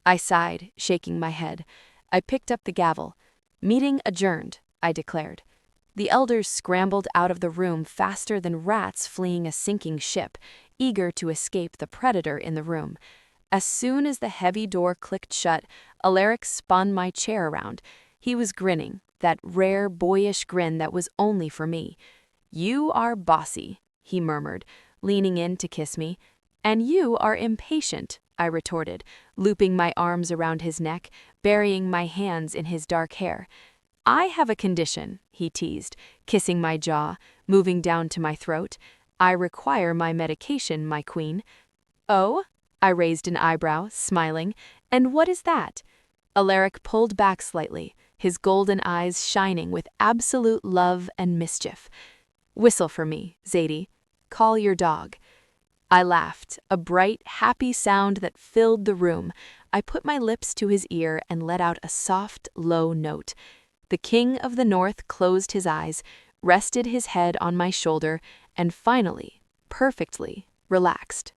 I sighed, shaking my head. I picked up the gavel. Meeting adjourned, I declared. The elders scrambled out of the room faster than rats fleeing a sinking ship, eager to escape the predator in the room. As soon as the heavy door clicked shut, Alaric spun my chair around. He was grinning, that rare, boyish grin that was only for me. You are bossy, he murmured, leaning in to kiss me. And you are impatient, I retorted, looping my arms around his neck, burying my hands in his dark hair. I have a condition, he teased, kissing my jaw, moving down to my throat. I require my medication, my queen. Oh? I raised an eyebrow, smiling. And what is that? Alaric pulled back slightly, his golden eyes shining with absolute love and mischief. Whistle for me, Zadie. Call your dog. I laughed, a bright, happy sound that filled the room. I put my lips to his ear and let out a soft, low note. The King of the North closed his eyes, rested his head on my shoulder, and finally, perfectly, relaxed.